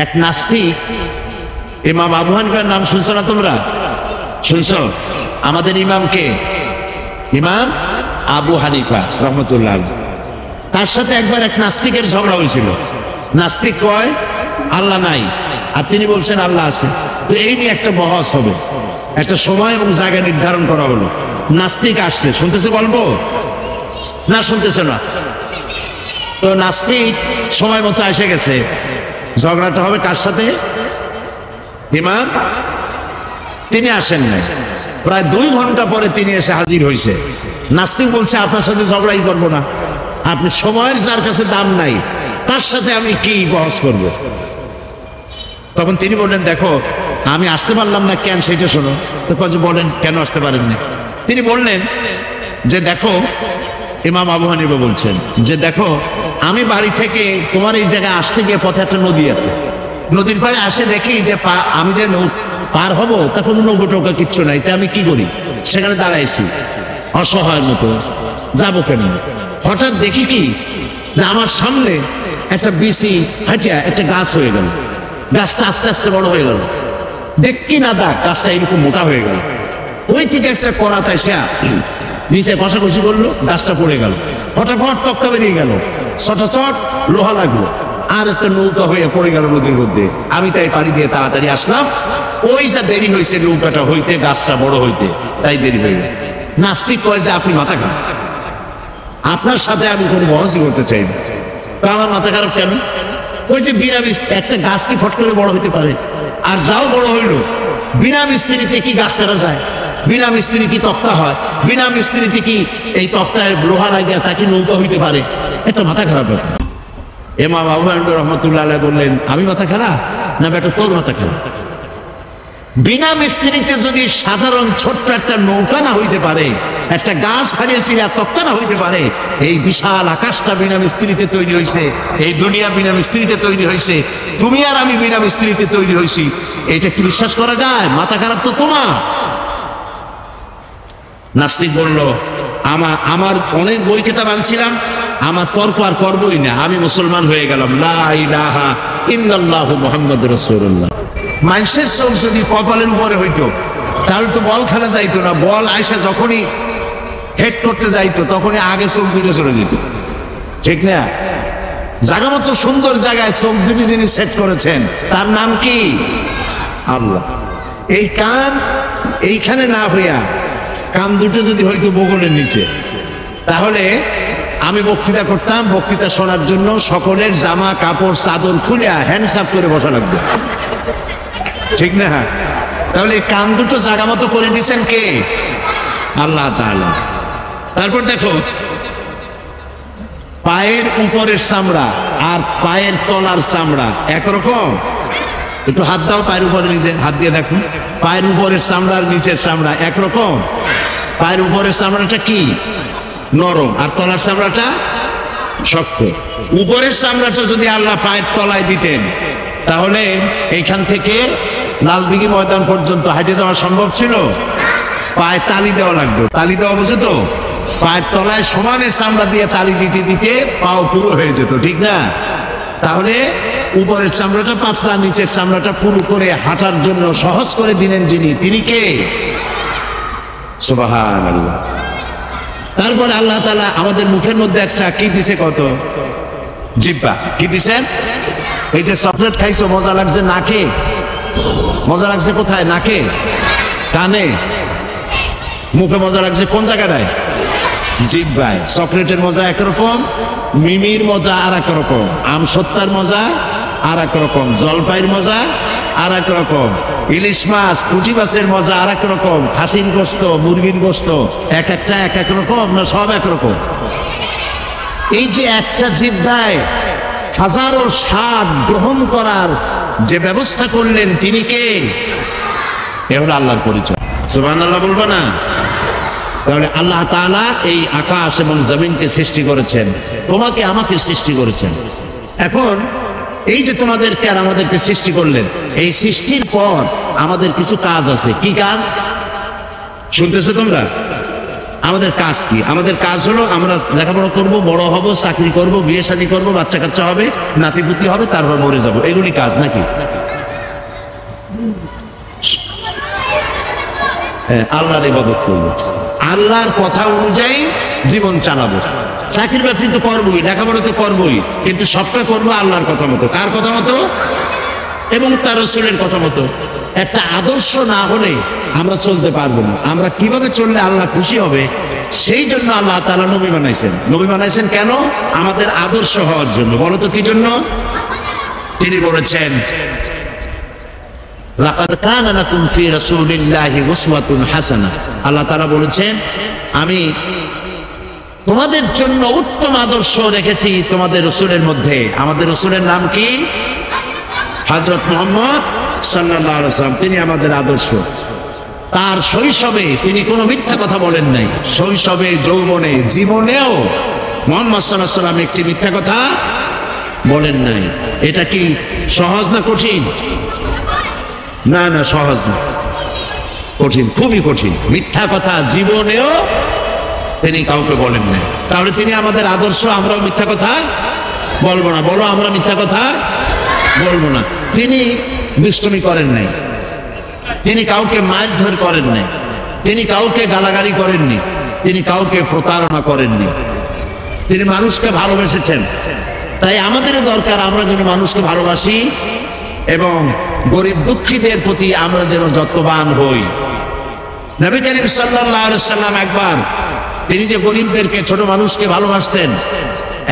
এক নাস্তিক, ইমাম আবু হানিফার নাম শুনছো না তোমরা? শুনছো? আমাদের ইমামকে, ইমাম আবু হানিফা রহমতুল্লাহ, তার সাথে একবার এক নাস্তিকের ঝগড়া হয়েছিল। নাস্তিক কয় আল্লাহ নাই, আর তিনি বলছেন আল্লাহ আছে। তো এই নিয়ে একটা বহস হবে, একটা সময় এবং জায়গা নির্ধারণ করা হলো। নাস্তিক আসছে, শুনতেছে বলবো না? শুনতেছে না। তো নাস্তিক সময় মতো এসে গেছে। ঝগড়াটা হবে কার সাথে? ইমাম। তিনি আসেন নাই। প্রায় 2 ঘন্টা পরে তিনি এসে হাজির হয়েছে। নাস্তিক বলছে আপনার সাথে ঝগড়াই করবো না, আপনি সময়ের যার কাছে দাম নাই তার সাথে আমি কি বহস করব। তখন তিনি বললেন দেখো আমি আসতে পারলাম না কেন সেটা শোনো। তো বলেন কেন আসতে পারেননি? তিনি বললেন যে দেখো, ইমাম আবু হানিফা বলছেন যে দেখো আমি বাড়ি থেকে তোমার এই জায়গায় আসতে গিয়ে পথে একটা নদী আছে, নদীর পাড়ে আসে দেখি যে আমি যে পার হব তা কোনো নৌকো টোকা কিচ্ছু নাই। তা আমি কি করি, সেখানে দাঁড়াইছি অসহায়ের মতো, যাবো কেন? হঠাৎ দেখি কি যে আমার সামনে একটা বিসি হাঁটিয়া একটা গাছ হয়ে গেল। গাছটা আস্তে আস্তে বড় হয়ে গেল, দেখি না দা গাছটা এরকম মোটা হয়ে গেল। ওই থেকে একটা করাত এসে নিচে কষাকষি করলো, গাছটা পড়ে গেল। ফটাফট তক্তা বেরিয়ে গেল, চটাচট লোহা লাগলো, আর একটা নৌকা হয়ে পড়ে গেল নদীর মধ্যে। আমি তাই পাড়ি দিয়ে তাড়াতাড়ি আসলাম। ওই যা দেরি হয়েছে নৌকাটা হইতে, গাছটা বড় হইতে, তাই দেরি হয়ে গেল। নাস্তিক কয় যে আপনি মাথা খারাপ, আপনার সাথে আমি কোনো বহসই করতে চাই না। তো আমার মাথা খারাপ কেন? ওই যে বিনা একটা গাছ কি ফট করে বড় হইতে পারে? আর যাও বড় হইলো, বিনা মিস্ত্রিতে কি গাছ কাটা যায়? বিনা মিস্ত্রি কি তক্তা হয়? বিনা মিস্ত্রিতে কি এই তক্তায় লোহা লাগিয়া তাকে নৌকা হইতে পারে? একটা মাথা খারাপ ব্যাপার। ইমাম আবু হানিফা রাহমাতুল্লাহ আলাইহি বললেন আমি মাথা খারাপ না বেটা তোর মাথা খারাপ? বিনা মিস্ত্রিতে যদি সাধারণ ছোট্ট একটা নৌকা না হইতে পারে, একটা গাছ ফাড়িয়েছি আর তক্তা না হইতে পারে, এই বিশাল আকাশটা বিনা মিস্ত্রিতে তৈরি হয়েছে, এই দুনিয়া বিনা মিস্ত্রিতে তৈরি হয়েছে, তুমি আর আমি বিনা মিস্ত্রিতে তৈরি হয়েছি, এটা কি বিশ্বাস করা যায়? মাথা খারাপ তো তোমার। নাস্তিক বলল আমার অনেক বই কিতাব আনছিলাম, আমার তর্ক আর করবই না, আমি মুসলমান হয়ে গেলাম। লা ইলাহা ইল্লাল্লাহু মুহাম্মাদুর রাসূলুল্লাহ। মানুষের চোখ যদি কপালের উপরে হইতো তাহলে তো বল খেলা যাইতো না। বল আইসা যখনই হেড করতে যাইতো তখনই আগে চোখ দুটো চলে যেত, ঠিক না? জায়গা মতো সুন্দর জায়গায় চোখ দুটি যিনি সেট করেছেন তার নাম কি? আল্লাহ। এই কান এইখানে না হইয়া কান দুটো যদি হইতো বগলের নিচে, তাহলে আমি বক্তৃতা করতাম, বক্তৃতা শোনার জন্য সকলের জামা কাপড় চাদর খুলে হ্যান্ডস আপ করে বসা লাগবে, ঠিক না? তাহলে কান দুটো জায়গা মতো করে দিচ্ছেন কে? আল্লাহ তাআলা। তারপর দেখো পায়ের উপরের চামড়া আর পায়ের তলার চামড়া একরকম? একটু হাত দাও পায়ের উপরে, নিজে হাত দিয়ে দেখো, পায়ের উপরের চামড়া আর নিচের চামড়া একরকম? পায়ের উপরের চামড়াটা কি? নরম, আর তলার চামড়াটা শক্ত। উপরের চামড়াটা যদি আল্লাহ পায়ের তলায় দিতেন তাহলে এইখান থেকে লালদিঘি ময়দান পর্যন্ত হাঁটে যাওয়া সম্ভব ছিল? পায়ে তালি দেওয়া লাগবে। তালি দেওয়া বুঝে তো? পায়ের তলায় সমানে চামড়া দিয়ে তালি দিতে দিতে পাও পুরো হয়ে যেত, ঠিক না? তাহলে উপরের চামড়াটা পাতলা, নিচের চামড়াটা পুরো করে হাঁটার জন্য সহজ করে দিলেন যিনি, তিনি কে? সুবহানাল্লাহ। তারপর আল্লাহ তাআলা আমাদের মুখের মধ্যে একটা কি দিছে? কত? জিহ্বা। কি দিছেন? এই যে চকলেট খাইছো, মজা লাগছে নাকে? মজা লাগছে কোথায়? নাকে, কানে, মুখে মজা লাগছে কোন জায়গাটায়? জিহ্বায়। চকলেটের মজা একরকম, মিমির মজা আর এক রকম, আমসত্তার মজা আর এক রকম, জলপাইয়ের মজা আর এক রকম, ইলিশ মাছ পুঁটি মাছের মজা আর এক রকম, খাসির গোস্ত মুরগির গোস্ত এক একটা এক এক রকম না সব একরকম? এই যে একটা জিহ্বায় হাজারো স্বাদ গ্রহণ করার যে ব্যবস্থা করলেন তিনি কে? এ হলো আল্লাহর পরিচয়। সুবহানাল্লাহ বলবো না? তাহলে আল্লাহ তাআলা এই আকাশ এবং জমিনকে সৃষ্টি করেছেন, তোমাকে আমাকে সৃষ্টি করেছেন। এখন এই যে তোমাদেরকে আর আমাদেরকে সৃষ্টি করলেন, এই সৃষ্টির পর আমাদের কিছু কাজ আছে। কি কাজ? শুনতেছো তোমরা? আমাদের কাজ কি? আমাদের কাজ হলো আমরা লেখাপড়া করব, বড় হব, চাকরি করব, বিয়ে শাদী করব, বাচ্চা কাচ্চা হবে, নাতিপুতি হবে, তারপর মরে যাব, এগুলি কাজ নাকি? আল্লাহর ইবাদত করবো, আল্লাহর কথা অনুযায়ী জীবন চালাবো। চাকরি বাকরি তো করবোই, লেখাপড়া তো করবোই, কিন্তু সবটা করবো আল্লাহর কথা মতো। কার কথা মতো? এবং তার রাসূলের কথা মতো। একটা আদর্শ না হলে আমরা চলতে পারবো না। আমরা কিভাবে চললে আল্লাহ খুশি হবে, সেই জন্য আল্লাহ তাআলা নবী বানাইছেন। নবী বানাইছেন কেন? আমাদের আদর্শ হওয়ার জন্য। বলো তো কি জন্য? তিনি বলেছেন, লাকাদ কানা লাকুম ফি রাসূলিল্লাহি উসওয়াতুন হাসানাহ। আল্লাহ তাআলা বলেছেন, আমি তোমাদের জন্য উত্তম আদর্শ রেখেছি তোমাদের রাসূলের মধ্যে। আমাদের রাসূলের নাম কি? হযরত মুহাম্মদ সাল্লাল্লাহু আলাইহি ওয়াসাল্লাম। তিনি আমাদের আদর্শ। তার শৈশবে তিনি কোনো মিথ্যা কথা বলেন নাই। শৈশবে, যৌবনে, জীবনেও মুহাম্মদ সাল্লাল্লাহু আলাইহি ওয়াসাল্লাম একটি মিথ্যা কথা বলেন নাই। এটা কি সহজ না কঠিন? না না, সহজ না, কঠিন, খুবই কঠিন। মিথ্যা কথা জীবনেও তিনি কাউকে বলেন নাই। তাহলে তিনি আমাদের আদর্শ, আমরাও মিথ্যা কথা বলবো না। বলো, আমরা মিথ্যা কথা বলবো না। তিনি দুষ্টুমি করেন নাই, তিনি কাউকে মারধর করেন নাই, তিনি কাউকে গালাগালি করেননি, তিনি কাউকে প্রতারণা করেননি, তিনি মানুষকে ভালোবেসেছেন। তাই আমাদেরও দরকার আমরা যেন মানুষকে ভালোবাসি এবং গরিব দুঃখীদের প্রতি আমরা যেন যত্নবান হই। নবী করিম সাল্লাল্লাহু আলাইহি সাল্লাম একবার, তিনি যে গরিবদেরকে, ছোট মানুষকে ভালোবাসতেন,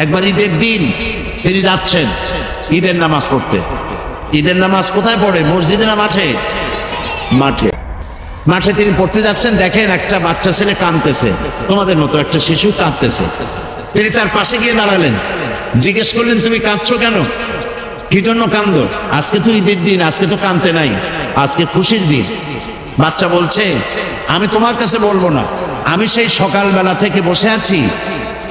একবার ঈদের দিন তিনি যাচ্ছেন ঈদের নামাজ পড়তে। ঈদের নামাজ কোথায় পড়ে? মসজিদে না মাঠে? মাঠে। মাঠে তিনি পড়তে যাচ্ছেন, দেখেন একটা বাচ্চা ছেলে কাঁদতেছে, তোমাদের মতো একটা শিশু কাঁদতেছে। তিনি তার পাশে গিয়ে দাঁড়ালেন, জিজ্ঞেস করলেন, তুমি কাঁদছো কেন? কি জন্য কান্দো? আজকে তো ঈদের দিন, আজকে তো কাঁদতে নাই, আজকে খুশির দিন। বাচ্চা বলছে, আমি তোমার কাছে বলবো না, আমি সেই সকালবেলা থেকে বসে আছি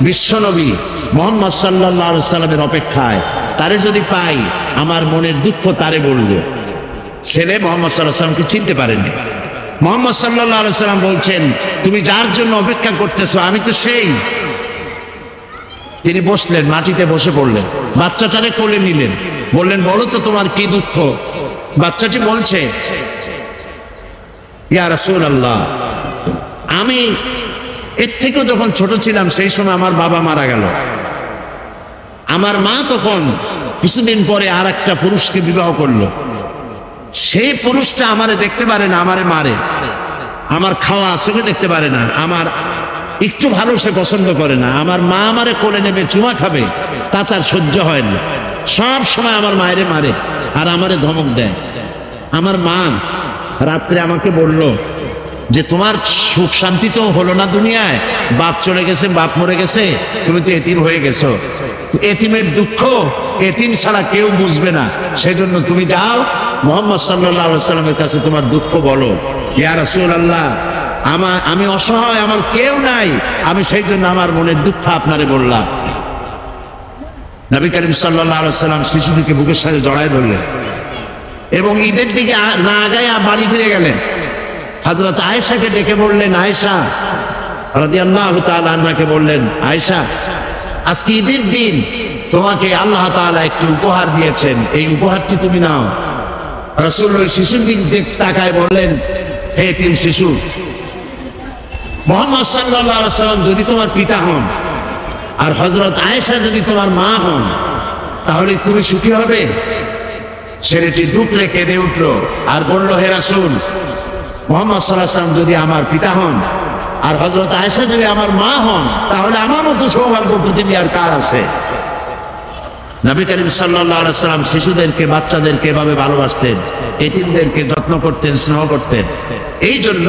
বিশ্বনবী মুহাম্মদ সাল্লাল্লাহু আলাইহি সাল্লামের অপেক্ষায়। তারে যদি পাই আমার মনের দুঃখ তারে বলবো। ছেলে মুহাম্মদ সাল্লাল্লাহু আলাইহি সাল্লামকে চিনতে পারেনি। মুহাম্মদ সাল্লাল্লাহু আলাইহি সাল্লাম বলছেন, তুমি যার জন্য অপেক্ষা করতেছো আমি তো সেই। তিনি বসলেন, মাটিতে বসে পড়লেন, বাচ্চাটারে কোলে নিলেন, বললেন, বলো তো তোমার কি দুঃখ? বাচ্চাটি বলছে, ইয়া রাসূলুল্লাহ, আমি এর থেকেও যখন ছোট ছিলাম সেই সময় আমার বাবা মারা গেল। আমার মা তখন কিছুদিন পরে আর একটা পুরুষকে বিবাহ করলো। সেই পুরুষটা আমারে দেখতে পারে না, আমারে মারে, আমার খাওয়া চোখে দেখতে পারে না, আমার একটু ভালো সে পছন্দ করে না। আমার মা আমারে কোলে নেবে, চুমা খাবে, তা তার সহ্য হয় না। সব সময় আমার মায়েরে মারে আর আমারে ধমক দেয়। আমার মা রাত্রে আমাকে বলল যে তোমার সুখ শান্তি তো হলো না দুনিয়ায়, বাপ চলে গেছে, বাপ মরে গেছে, তুমি তো এতিম হয়ে গেছো। এতিমের দুঃখ এতিম ছাড়া কেউ বুঝবে না, সেজন্য তুমি যাও মুহাম্মদ সাল্লাল্লাহু আলাইহি সাল্লামের কাছে তোমার দুঃখ বলো। ইয়া রাসূলুল্লাহ, আমি অসহায়, আমার কেউ নাই, আমি সেই জন্য আমার মনের দুঃখ আপনারে বললাম। নবী করিম সাল্লাল্লাহু আলাইহি সাল্লাম শিশুটিকে বুকের সাথে জড়ায় ধরলেন এবং ঈদের দিকে না আগায়া বাড়ি ফিরে গেলেন। হযরত আয়েশাকে ডেকে বললেন, আয়েশা রাদিয়াল্লাহু তাআলা আনহাকে বললেন, আয়েশা, আজকে ঈদের দিন, তোমাকে আল্লাহ তাআলা একটি উপহার দিয়েছেন, এই উপহারটি তুমি নাও। রাসূল ওই শিশুর দিকে তাকায় বললেন, হে তিন শিশু, মুহাম্মদ সাল্লাল্লাহু আলাইহি সাল্লাম যদি তোমার পিতা হন আর হযরত আয়েশা যদি তোমার মা হন, তাহলে তুমি সুখী হবে? ছেলেটি দুঃখে কেঁদে উঠল আর বলল, হে রাসূল, মুহাম্মদ সাল্লাল্লাহু আলাইহি সাল্লাম যদি আমার পিতা হন আর হযরত আয়েশা যদি আমার মা হন, তাহলে আমার মতো সৌভাগ্য পৃথিবী আর কার আছে? নবী করিম সাল্লাল্লাহু আলাইহি সাল্লাম শিশুদেরকে, বাচ্চাদেরকে এভাবে ভালোবাসতেন, এতিমদেরকে যত্ন করতেন, স্নেহ করতেন। এই জন্য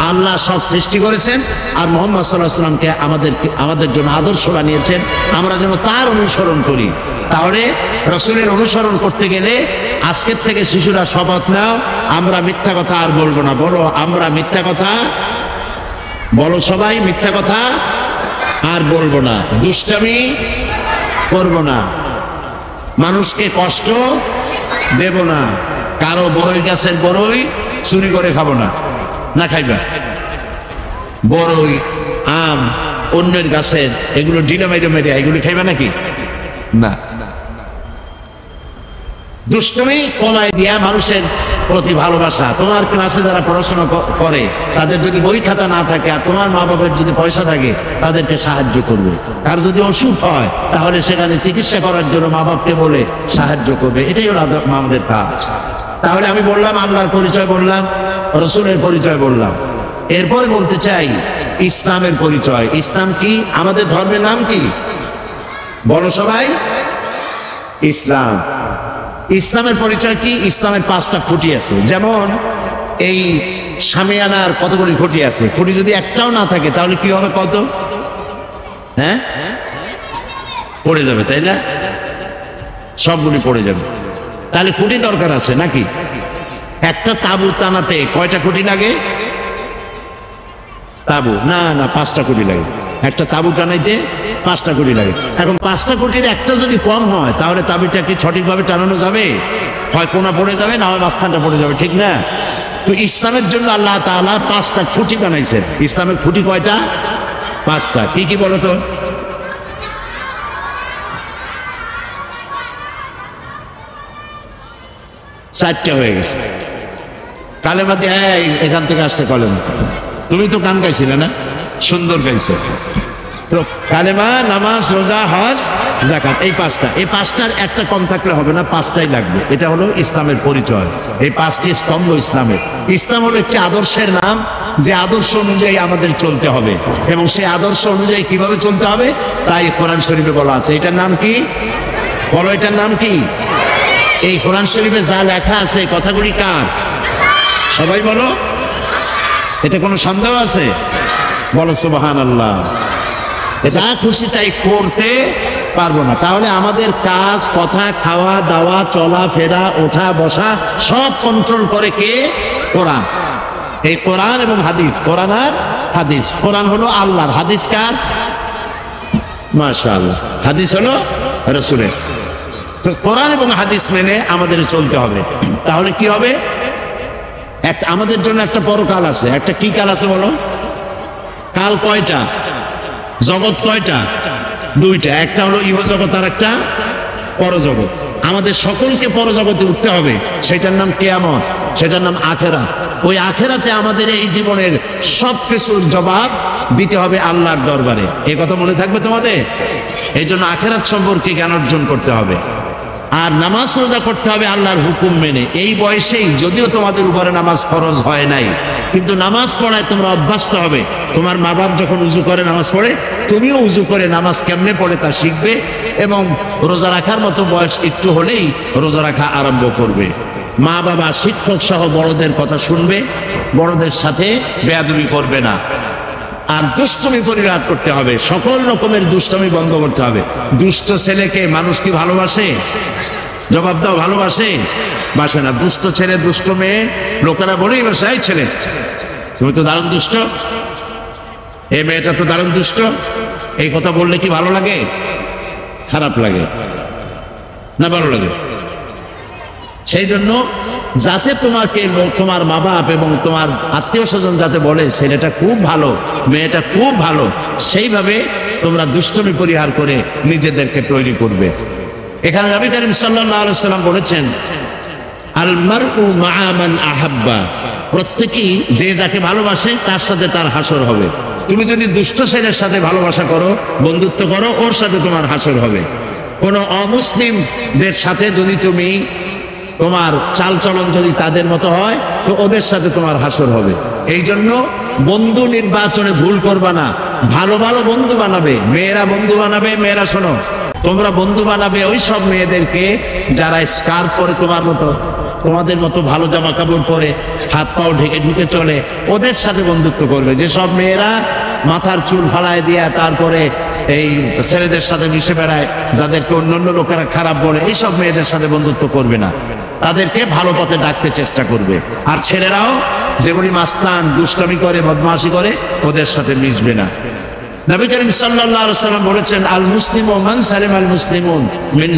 আল্লাহ সব সৃষ্টি করেছেন আর মুহাম্মদ সাল্লাল্লাহু আলাইহি সাল্লামকে আমাদের জন্য আদর্শ বানিয়েছেন, আমরা যেন তার অনুসরণ করি। তাহলে রাসূলের অনুসরণ করতে গেলে আজকের থেকে শিশুরা শপথ নাও, আমরা মিথ্যা কথা আর বলবো না। বলো, আমরা মিথ্যা কথা, বলো সবাই, মিথ্যা কথা আর বলবো না, দুষ্টামি করব না, মানুষকে কষ্ট দেব না, কারো বড়ই গাছের বড়ই চুরি করে খাবো না, না খাইবা। বড়ই আম, অন্যের গাছের এগুলো ডিনা মেরে মেরে এগুলো খাইবা নাকি? না। দুষ্টমি কমায় দিয়া মানুষের প্রতি ভালোবাসা। তোমার ক্লাসে যারা পড়াশোনা করে তাদের যদি বই খাতা না থাকে আর তোমার মা বাবার যদি পয়সা থাকে তাদেরকে সাহায্য করবে। আর যদি অসুখ হয় তাহলে সেখানে চিকিৎসা করার জন্য মা বাপকে বলে সাহায্য করবে। এটাই হলো আমাদের কাজ। তাহলে আমি বললাম আল্লাহর পরিচয় বললাম, রসুলের পরিচয় বললাম, এরপরে বলতে চাই ইসলামের পরিচয়। ইসলাম কি? আমাদের ধর্মের নাম কি? বলো সবাই। ইসলাম। ইসলামের পরিচয় কি? ইসলামের 5টা খুঁটি আছে। যেমন এই শামিয়ানার কতগুলি খুঁটি আছে, খুঁটি যদি একটাও না থাকে তাহলে কি হবে? কত? হ্যাঁ, পড়ে যাবে, তাই না? সবগুলি পড়ে যাবে। তাহলে খুঁটি দরকার আছে নাকি? একটা তাবু টানাতে কয়টা খুঁটি লাগে? তাবু না না 5টা খুঁটি লাগে। একটা তাবু টানাইতে 5টা খুঁটি লাগে। এখন 5টা খুঁটির একটা যদি কম হয় তাহলে তাবিটা কি সঠিকভাবে টানানো যাবে? হয় কোনা পড়ে যাবে, না হয় মাঝখানটা পড়ে যাবে, ঠিক না? তো ইসলামের জন্য আল্লাহ তাআলা 5টা খুঁটি বানাইছেন। ইসলামের খুঁটি কয়টা? 5টা। কি কি বলো তো? চারটে হয়ে গেছে। কালেমা দিয়ে এখান থেকে আসছে কলেমা। তুমি তো গান গাইছিলে না? সুন্দর গাইছে। তো কালেমা, নামাজ, রোজা, হজ, যাকাত, এই 5টা। এই 5টার একটা কম থাকলে হবে না, 5টাই লাগবে। এটা হলো ইসলামের পরিচয়। এই 5টি স্তম্ভ ইসলামের। ইসলাম হলো একটি আদর্শের নাম, যে আদর্শ অনুযায়ী আমাদের চলতে হবে, এবং সেই আদর্শ অনুযায়ী কিভাবে চলতে হবে তাই কোরআন শরীফে বলা আছে। এটার নাম কি? বলো, এটার নাম কি? এই কোরআন শরীফে যা লেখা আছে কথাগুলি কার? সবাই বলো। এতে কোনো সন্দেহ আছে? বলো সুবহানাল্লাহ। যা খুশি তাই করতে পারবো না। তাহলে আমাদের কাজ, কথা, খাওয়া দাওয়া, চলা ফেরা, ওঠা বসা সব কন্ট্রোল করে কে? কোরআন। এই কোরআন এবং হাদিস। কোরআন আর হাদিস। কোরআন হলো আল্লাহর, হাদিস কার? মাশাআল্লাহ। হাদিস হলো রাসূলের। তো কোরআন এবং হাদিস মেনে আমাদের চলতে হবে। তাহলে কি হবে? একটা আমাদের জন্য একটা পরকাল আছে। একটা কি কাল আছে বলো? কাল কয়টা? জগৎ কয়টা? 2টা। একটা হলো ইহজগৎ আর একটা পরজগৎ। আমাদের সকলকে পরজগতে উঠতে হবে। সেটার নাম কিয়ামত, সেটার নাম আখিরাত। ওই আখিরাতে আমাদের এই জীবনের সব কিছুর জবাব দিতে হবে আল্লাহর দরবারে। এই কথা মনে থাকবে তোমাদের? এই জন্য আখিরাত সম্পর্কে জ্ঞান অর্জন করতে হবে। আর নামাজ রোজা করতে হবে আল্লাহর হুকুম মেনে। এই বয়সেই, যদিও তোমাদের উপরে নামাজ ফরজ হয় নাই, কিন্তু নামাজ পড়ায় তোমরা অভ্যস্ত হবে। তোমার মা বাপ যখন উজু করে নামাজ পড়ে, তুমিও উজু করে নামাজ কেমনে পড়ে তা শিখবে, এবং রোজা রাখার মতো বয়স একটু হলেই রোজা রাখা আরম্ভ করবে। মা বাবা, শিক্ষক সহ বড়দের কথা শুনবে, বড়দের সাথে বেয়াদবি করবে না। আর দুষ্টমি পরিহার করতে হবে। সকল রকমের দুষ্টমি বন্ধ করতে হবে। দুষ্ট ছেলেকে মানুষ কি ভালোবাসে? জবাব দাও, ভালোবাসে? বাসে না। দুষ্ট ছেলে, দুষ্ট মেয়ে লোকেরা বলেই বাসে, এই ছেলে তুমি তো দারুণ দুষ্ট, এই মেয়েটা তো দারুণ দুষ্ট। এই কথা বললে কি ভালো লাগে? খারাপ লাগে না? ভালো লাগে। সেই জন্য যাতে তোমাকে তোমার মা বাপ এবং তোমার আত্মীয় স্বজন যাতে বলে ছেলেটা খুব ভালো, মেয়েটা খুব ভালো, সেইভাবে তোমরা দুষ্টমি পরিহার করে নিজেদেরকে তৈরি করবে। এখানে নবী করিম সাল্লাল্লাহু আলাইহি সাল্লাম বলেছেন, আল মারউ মা'a মান আহাব্বা, প্রত্যেকেই যে যাকে ভালোবাসে তার সাথে তার হাসর হবে। তুমি যদি দুষ্ট ছেলের সাথে ভালোবাসা করো, বন্ধুত্ব করো, ওর সাথে তোমার হাসর হবে। কোন অমুসলিমদের সাথে যদি তুমি, তোমার চালচলন যদি তাদের মতো হয়, তো ওদের সাথে তোমার হাসর হবে। এই জন্য বন্ধু নির্বাচনে ভুল করবা না। ভালো ভালো বন্ধু বানাবে। মেয়েরা বন্ধু বানাবে, মেয়েরা শোনো, তোমরা বন্ধু বানাবে ওই সব মেয়েদেরকে যারা স্কার্ফ পরে তোমার মতো, তোমাদের মতো ভালো জামা কাপড় পরে, হাত পাও ঢেকে ঢুকে চলে, ওদের সাথে বন্ধুত্ব করবে। যে সব মেয়েরা মাথার চুল ফালায় দিয়া তারপরে এই ছেলেদের সাথে মিশে বেড়ায়, যাদেরকে অন্যান্য লোকেরা খারাপ বলে, এইসব মেয়েদের সাথে বন্ধুত্ব করবে না। তাদেরকে ভালো পথে ডাকতে চেষ্টা করবে। আর ছেলেরাও যেগুলি মাস্তান, দুষ্টামি করে, বদমাশি করে, ওদের সাথে মিশবে না। নবী করিম সাল্লাল্লাহু আলাইহি ওয়াসাল্লাম বলেছেন, আল মুসলিমু মান সালিমা আল মুসলিমুন মিন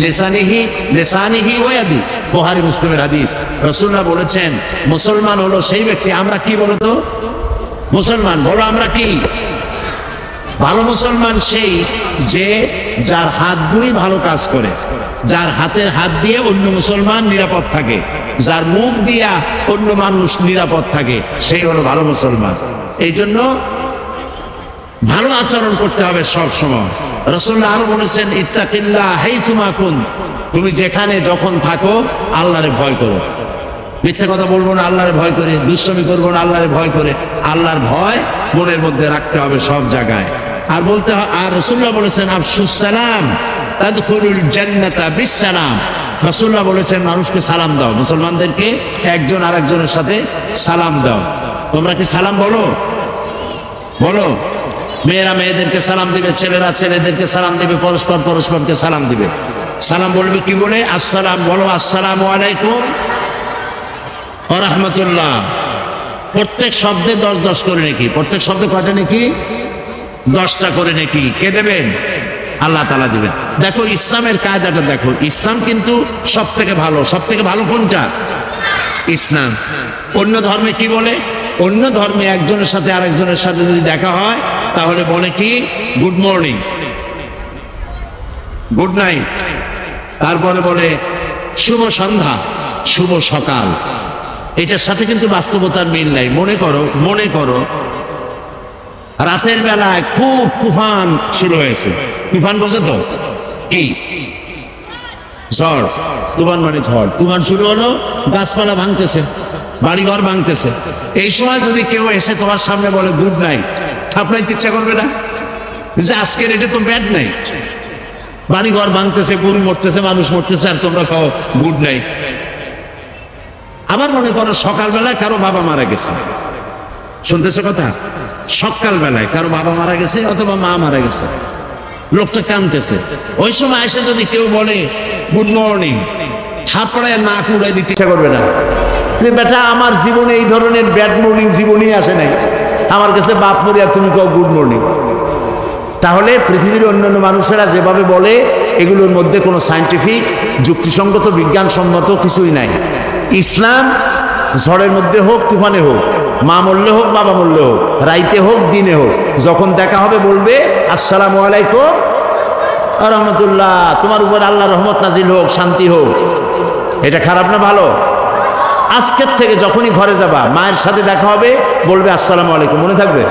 লিসানিহি ওয়া ইয়াদি। বুখারী মুসলিমের হাদিস। রাসূলুল্লাহ বলেছেন, মুসলমান হলো সেই ব্যক্তি। আমরা কি বলো তো? মুসলমান বলো, আমরা কি? ভালো মুসলমান সেই যে যার হাতগুলি ভালো কাজ করে, যার হাতের হাত দিয়ে অন্য মুসলমান নিরাপদ থাকে, যার মুখ দিয়া অন্য মানুষ নিরাপদ থাকে, সেই হলো ভালো মুসলমান। এই জন্য ভালো আচরণ করতে হবে সব সময়। রাসূলুল্লাহ আরো বলেছেন, ইত্তাকিল্লাহ হাইসুমা কুন, তুমি যেখানে যখন থাকো আল্লাহরে ভয় করো। মিথ্যা কথা বলবো না, আল্লাহরে ভয় করে। দুষ্টামি করবো না, আল্লাহরে ভয় করে। আল্লাহর ভয় মনের মধ্যে রাখতে হবে সব জায়গায়। আর বলতে আর রাসূলুল্লাহ বলেছেন, আফশুস সালাম তাদখুলুল জান্নাতা বিসসালাম। রাসূলুল্লাহ বলেছেন, মানুষকে সালাম দাও, মুসলমানদেরকে একজন আরেকজনের সাথে সালাম দাও। তোমরা কি সালাম বলো? বলো। মেয়েরা মেয়েদেরকে সালাম দিবে, ছেলেরা ছেলেদেরকে সালাম দিবে, পরস্পর পরস্পরকে সালাম দিবে। সালাম বলবে কি বলে? আসসালাম বলো, আসসালামু আলাইকুম ওয়া রাহমাতুল্লাহ। প্রত্যেক শব্দে 10 করে নাকি, প্রত্যেক শব্দে কয়টা নাকি? 10টা করে নাকি। কে দেবেন? আল্লাহ তাআলা দিবেন। দেখো ইসলামের কায়দাটা দেখো, ইসলাম কিন্তু সব থেকে ভালো। সব থেকে ভালো কোনটা? ইসলাম। অন্য ধর্মে কি বলে? অন্য ধর্মে একজনের সাথে আরেকজনের সাথে যদি দেখা হয় তাহলে বলে কি? Good morning, good night. তারপরে বলে শুভ সন্ধ্যা, শুভ সকাল। এটার সাথে কিন্তু বাস্তবতার মিল নাই। মনে করো রাতের বেলায় খুব তুফান শুরু হয়েছে। তুফান বোঝো তো কি? ঝড়। তুফান মানে ঝড়। তুফান শুরু হলো, গাছপালা ভাঙতেছে, বাড়িঘর ভাঙতেছে। এই সময় যদি কেউ এসে তোমার সামনে বলে গুড নাইট, থাপড়াইতে ইচ্ছা করবে না যে আজকের এটা তো ব্যাড নাইট? বাড়িঘর ভাঙতেছে, গরু মরতেছে, মানুষ মরতেছে, আর তোমরা কও গুড নাইট। আবার মনে করো সকালবেলায় কারো বাবা মারা গেছে, শুনতেছে কথা? সকালবেলায় কারো বাবা মারা গেছে অথবা মা মারা গেছে, লোকটা কাঁদতেছে। ওই সময় এসে যদি কেউ বলে গুড মর্নিং, থাপড়ায় না কুড়াই দিতে ইচ্ছা করবে না? বেটা আমার জীবনে এই ধরনের ব্যাড মর্নিং জীবনই আসে নাই, আমার কাছে বাপ মরি আর তুমি কও গুড মর্নিং। তাহলে পৃথিবীর অন্যান্য মানুষেরা যেভাবে বলে এগুলোর মধ্যে কোনো সায়েন্টিফিক, যুক্তিসঙ্গত, বিজ্ঞানসম্মত কিছুই নাই। ইসলাম ঝড়ের মধ্যে হোক, তুফানে হোক, মা মরলে হোক, বাবা মরলে হোক, রাইতে হোক, দিনে হোক, যখন দেখা হবে বলবে আসসালামু আলাইকুম ওয়া রাহমাতুল্লাহ, তোমার উপর আল্লাহর রহমত নাজিল হোক, শান্তি হোক। এটা খারাপ না ভালো? আজকের থেকে যখনই ঘরে যাবা, মায়ের সাথে দেখা হবে বলবে আসসালামু আলাইকুম। মনে থাকবে?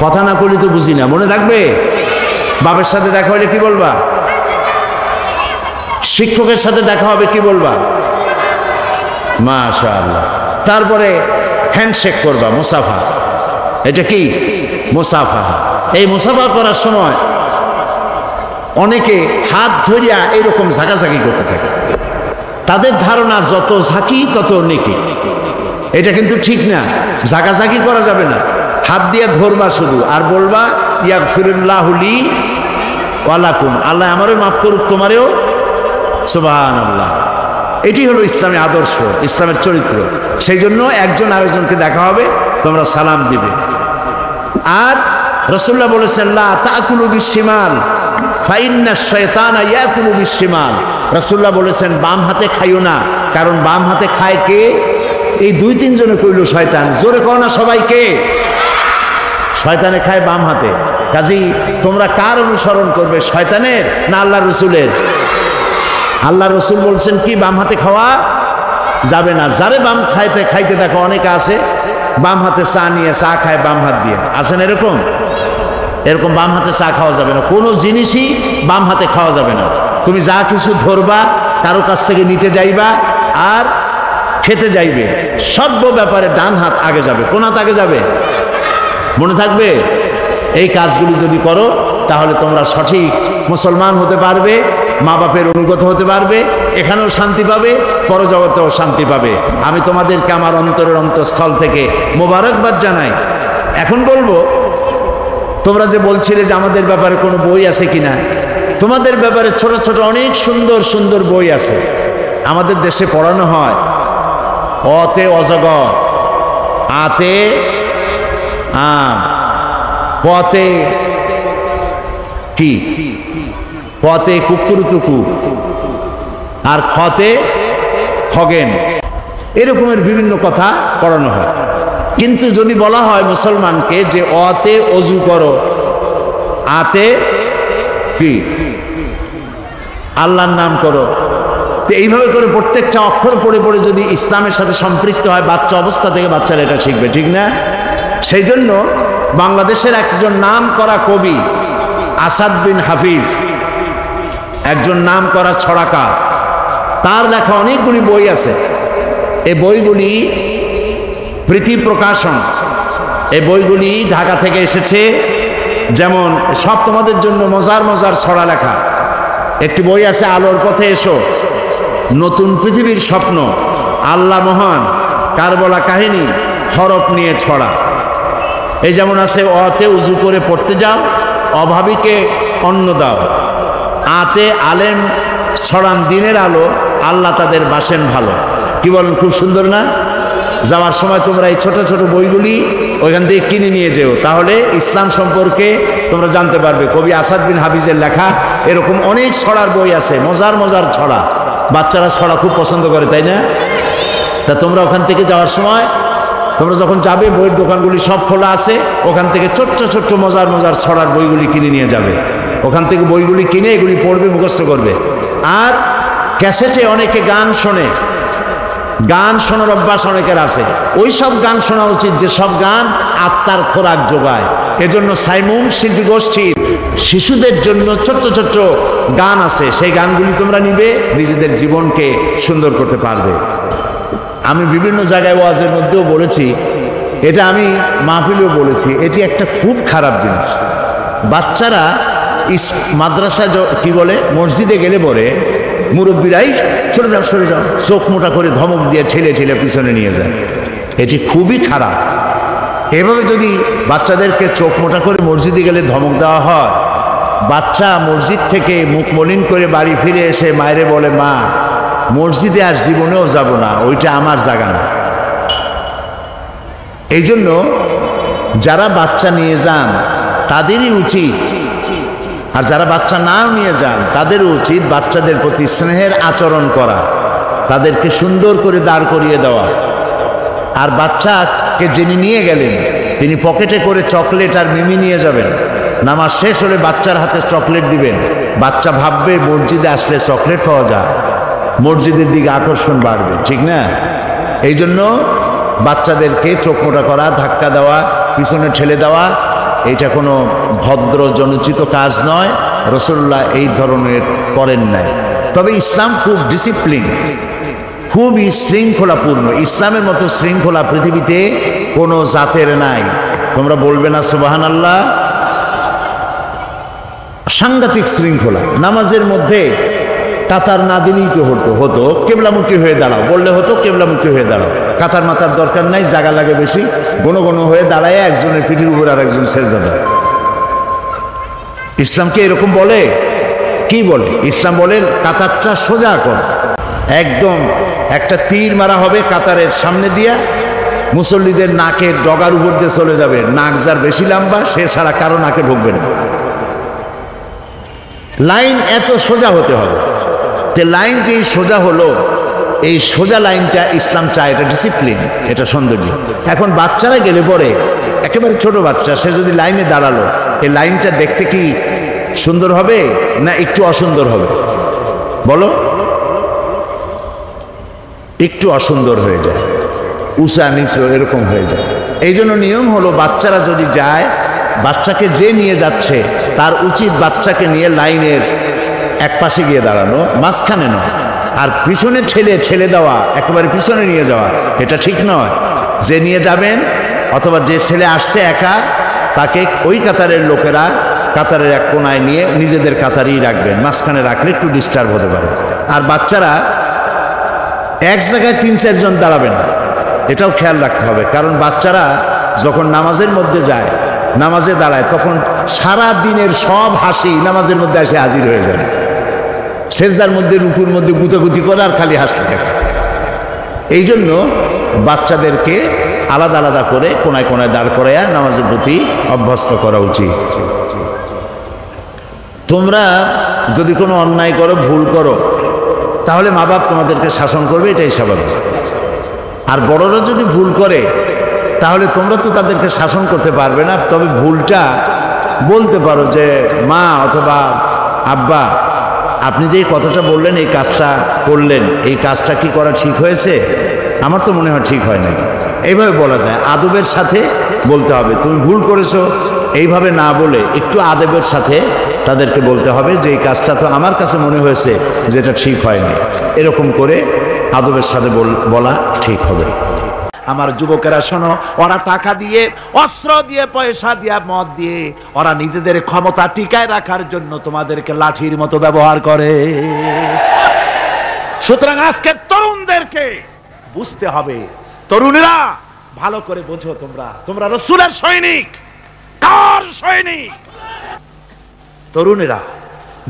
কথা না করলে তো বুঝি না, মনে থাকবে? বাবার সাথে দেখা হলে কি বলবা? শিক্ষকের সাথে দেখা হবে কি বলবা? মাশাআল্লাহ। তারপরে হ্যান্ডশেক করবা, মুসাফা। এটা কি? মুসাফা। এই মুসাফা করার সময় অনেকে হাত ধরিয়া এরকম ঝাঁকাঝাঁকি করতে থাকে। তাদের ধারণা যত ঝাঁকি তত নেকি। এটা কিন্তু ঠিক না। ঝাঁকাঝাঁকি করা যাবে না। হাত দিয়ে ধরবা শুধু, আর বলবা ইয়াগফিরুল্লাহু লি ওয়া লাকুম, আল্লাহ আমারও মাফ করুক, তোমারেও। সুবহানাল্লাহ। এটি হলো ইসলামী আদর্শ, ইসলামের চরিত্র। সেই জন্য একজন আরেকজনকে দেখা হবে, তোমরা সালাম দিবে। আর রাসূলুল্লাহ বলেছেন, লা তাকুলু বিশিমাল ফাইন্নাশ শায়তানা ইয়াকুলু বিশিমাল। রাসূলুল্লাহ বলেছেন, বাম হাতে খাইও না, কারণ বাম হাতে খায় কে? এই 2-3 জনে কইল শয়তান। জোরে কও না সবাইকে। শয়তানে খায় বাম হাতে। কাজেই তোমরা কার অনুসরণ করবে, শয়তানের না আল্লাহ রসুলের? আল্লাহ রসুল বলছেন কি, বাম হাতে খাওয়া যাবে না। যারে বাম খাইতে দেখো, অনেকে আছে বাম হাতে চা নিয়ে চা খায় বাম হাত দিয়ে, আছেন এরকম? এরকম বাম হাতে চা খাওয়া যাবে না। কোনো জিনিসই বাম হাতে খাওয়া যাবে না। তুমি যা কিছু ধরবা, কারো কাছ থেকে নিতে যাইবা আর খেতে যাইবে, সর্ব ব্যাপারে ডান হাত আগে যাবে। কোন হাত আগে যাবে? মনে থাকবে? এই কাজগুলি যদি করো তাহলে তোমরা সঠিক মুসলমান হতে পারবে, মা বাপের অনুগত হতে পারবে, এখানেও শান্তি পাবে, পরজগতেও শান্তি পাবে। আমি তোমাদেরকে আমার অন্তরের অন্তঃস্থল থেকে মোবারকবাদ জানাই। এখন বলবো, তোমরা যে বলছিলে যে আমাদের ব্যাপারে কোনো বই আছে কিনা, তোমাদের ব্যাপারে ছোট ছোট অনেক সুন্দর সুন্দর বই আছে। আমাদের দেশে পড়ানো হয় অতে অজগর, আতে আম, পতে কি, পতে কুকুরুতুকু, আর খতে খগেন। এরকমের বিভিন্ন কথা পড়ানো হয়। কিন্তু যদি বলা হয় মুসলমানকে যে অতে অজু করো, আতে কি আল্লাহর নাম করো। তো এইভাবে করে প্রত্যেকটা অক্ষর পড়ে পড়ে যদি ইসলামের সাথে সম্পৃক্ত হয়, বাচ্চা অবস্থা থেকে বাচ্চারা এটা শিখবে, ঠিক না? সেই জন্য বাংলাদেশের একজন নাম করা কবি আসাদ বিন হাফিজ, একজন নাম করা ছড়াকার, তার লেখা অনেকগুলি বই আছে। এই বইগুলি প্রীতি প্রকাশন, এই বইগুলি ঢাকা থেকে এসেছে। যেমন সব তোমাদের জন্য মজার মজার ছড়া লেখা। একটি বই আছে আলোর পথে এসো, নতুন পৃথিবীর স্বপ্ন, আল্লাহ মহান, কারবলা কাহিনী, হরফ নিয়ে ছড়া। এই যেমন আছে অতে উজু করে পড়তে যাও, অভাবীকে অন্ন দাও, আতে আলেম ছড়ান দিনের আলো, আল্লাহ তাদের বাসেন ভালো। কি বলেন, খুব সুন্দর না? যাওয়ার সময় তোমরা এই ছোট ছোট বইগুলি ওইখান থেকে কিনে নিয়ে যেও, তাহলে ইসলাম সম্পর্কে তোমরা জানতে পারবে। কবি আসাদ বিন হাফিজের লেখা এরকম অনেক ছড়ার বই আছে, মজার মজার ছড়া। বাচ্চারা ছড়া খুব পছন্দ করে, তাই না? তা তোমরা ওখান থেকে যাওয়ার সময়, তোমরা যখন যাবে বইয়ের দোকানগুলি সব খোলা আছে, ওখান থেকে ছোট্ট ছোট্ট মজার মজার ছড়ার বইগুলি কিনে নিয়ে যাবে। ওখান থেকে বইগুলি কিনে এগুলি পড়বে, মুখস্থ করবে। আর ক্যাসেটে অনেকে গান শোনে, গান শোনার অভ্যাস অনেকের আছে। ওই সব গান শোনা উচিত যে সব গান আত্মার খোরাক যোগায়। এজন্য সাইমুম শিল্পী গোষ্ঠীর শিশুদের জন্য ছোট্ট ছোট্ট গান আছে, সেই গানগুলি তোমরা নিবে, নিজেদের জীবনকে সুন্দর করতে পারবে। আমি বিভিন্ন জায়গায় ওয়াজের মধ্যেও বলেছি, এটা আমি মাহফিলেও বলেছি, এটি একটা খুব খারাপ জিনিস। বাচ্চারা মাদ্রাসা কি বলে, মসজিদে গেলে পরে মুরব্বীরাই সরে যাও সরে যাও, চোখ মোটা করে ধমক দিয়ে ঠেলে ঠেলে পিছনে নিয়ে যায়। এটি খুবই খারাপ। এভাবে যদি বাচ্চাদেরকে চোখ মোটা করে মসজিদে গেলে ধমক দেওয়া হয়, বাচ্চা মসজিদ থেকে মুখ মলিন করে বাড়ি ফিরে এসে মায়েরে বলে, মা মসজিদে আর জীবনেও যাব না, ওইটা আমার জায়গা না। এই জন্য যারা বাচ্চা নিয়ে যান তাদেরই উচিত, আর যারা বাচ্চা নাও নিয়ে যান তাদেরও উচিত বাচ্চাদের প্রতি স্নেহের আচরণ করা, তাদেরকে সুন্দর করে দাঁড় করিয়ে দেওয়া। আর বাচ্চাকে যিনি নিয়ে গেলেন তিনি পকেটে করে চকলেট আর মিমি নিয়ে যাবেন। নামাজ শেষ হলে বাচ্চার হাতে চকলেট দিবেন। বাচ্চা ভাববে মসজিদে আসলে চকলেট পাওয়া যায়, মসজিদের দিকে আকর্ষণ বাড়বে, ঠিক না? এই জন্য বাচ্চাদেরকে চোখ মোটা করা, ধাক্কা দেওয়া, পিছনে ঠেলে দেওয়া, এটা কোনো ভদ্র জনোচিত কাজ নয়। রাসূলুল্লাহ এই ধরনের করেন নাই। তবে ইসলাম খুব ডিসিপ্লিন, খুবই শৃঙ্খলাপূর্ণ। ইসলামের মতো শৃঙ্খলা পৃথিবীতে কোনো জাতের নাই। তোমরা বলবে না সুবহানাল্লাহ? সাংঘাতিক শৃঙ্খলা। নামাজের মধ্যে কাতার না দিলেই তো হতো কেবলামুখী হয়ে দাঁড়াও বললে হতো, কেবলামুখী হয়ে দাঁড়াও। কাতার মাতার দরকার নাই, জায়গা লাগে বেশি। ঘন ঘন হয়ে দাঁড়ায় একজনের পিঠির উপর আর একজন সেজদা দেয়। ইসলামকে এরকম বলে? কি বলে? ইসলাম বলে কাতারটা সোজা কর, একদম একটা তীর মারা হবে কাতারের সামনে দিয়া, মুসল্লিদের নাকের ডগার উপর দিয়ে চলে যাবে। নাক যার বেশি লম্বা সে ছাড়া কারো নাকে ঢুকবে না। লাইন এত সোজা হতে হবে। যে লাইনটি সোজা হলো, এই সোজা লাইনটা ইসলাম চায়, এটা ডিসিপ্লিন, এটা সৌন্দর্য। এখন বাচ্চারা গেলে পরে, একেবারে ছোট বাচ্চা, সে যদি লাইনে দাঁড়ালো, এই লাইনটা দেখতে কি সুন্দর হবে না একটু অসুন্দর হবে? বলো, একটু অসুন্দর হয়ে যায়, উঁচা নিচু এরকম হয়ে যায়। এই জন্য নিয়ম হলো বাচ্চারা যদি যায়, বাচ্চাকে যে নিয়ে যাচ্ছে তার উচিত বাচ্চাকে নিয়ে লাইনের এক পাশে গিয়ে দাঁড়ানো, মাঝখানে নয়। আর পিছনে ঠেলে দেওয়া, একেবারে পিছনে নিয়ে যাওয়া, এটা ঠিক নয়। যে নিয়ে যাবেন অথবা যে ছেলে আসছে একা, তাকে ওই কাতারের লোকেরা কাতারের এক কোনায় নিয়ে নিজেদের কাতারেই রাখবেন। মাঝখানে রাখলে একটু ডিস্টার্ব হতে পারে। আর বাচ্চারা এক জায়গায় ৩-৪ জন দাঁড়াবেন না, এটাও খেয়াল রাখতে হবে। কারণ বাচ্চারা যখন নামাজের মধ্যে যায়, নামাজে দাঁড়ায়, তখন সারা দিনের সব হাসি নামাজের মধ্যে এসে হাজির হয়ে যায়। সেজদার মধ্যে, রুকুর মধ্যে গুতাগুতি করে আর খালি হাসতে থাকে। এই জন্য বাচ্চাদেরকে আলাদা আলাদা করে কোনায় কোনায় দাঁড় করাইয়া নামাজের প্রতি অভ্যস্ত করা উচিত। তোমরা যদি কোনো অন্যায় করো, ভুল করো, তাহলে মা বাপ তোমাদেরকে শাসন করবে, এটাই স্বাভাবিক। আর বড়রা যদি ভুল করে, তাহলে তোমরা তো তাদেরকে শাসন করতে পারবে না। তবে ভুলটা বলতে পারো যে মা অথবা আব্বা, আপনি যে কথাটা বললেন, এই কাজটা করলেন, এই কাজটা কি করা ঠিক হয়েছে? আমার তো মনে হয় ঠিক হয় নাই। এইভাবে বলা যায়, আদবের সাথে বলতে হবে। তুমি ভুল করেছো এইভাবে না বলে একটু আদবের সাথে তাদেরকে বলতে হবে যে এই কাজটা তো আমার কাছে মনে হয়েছে যেটা ঠিক হয়নি। এরকম করে আদবের সাথে বলা ঠিক হবে। আমার যুবকেরা শোনো, ওরা টাকা দিয়ে, অস্ত্র দিয়ে, পয়সা দিয়ে, মদ দিয়ে ওরা নিজেদের ক্ষমতা টিকায় রাখার জন্য তোমাদেরকে লাঠির মতো ব্যবহার করে। সুতরাং আজকে তরুণদেরকে বুঝতে হবে, তরুণেরা ভালো করে বোঝো, তোমরা রাসূলের সৈনিক। কার সৈনিক? তরুণেরা,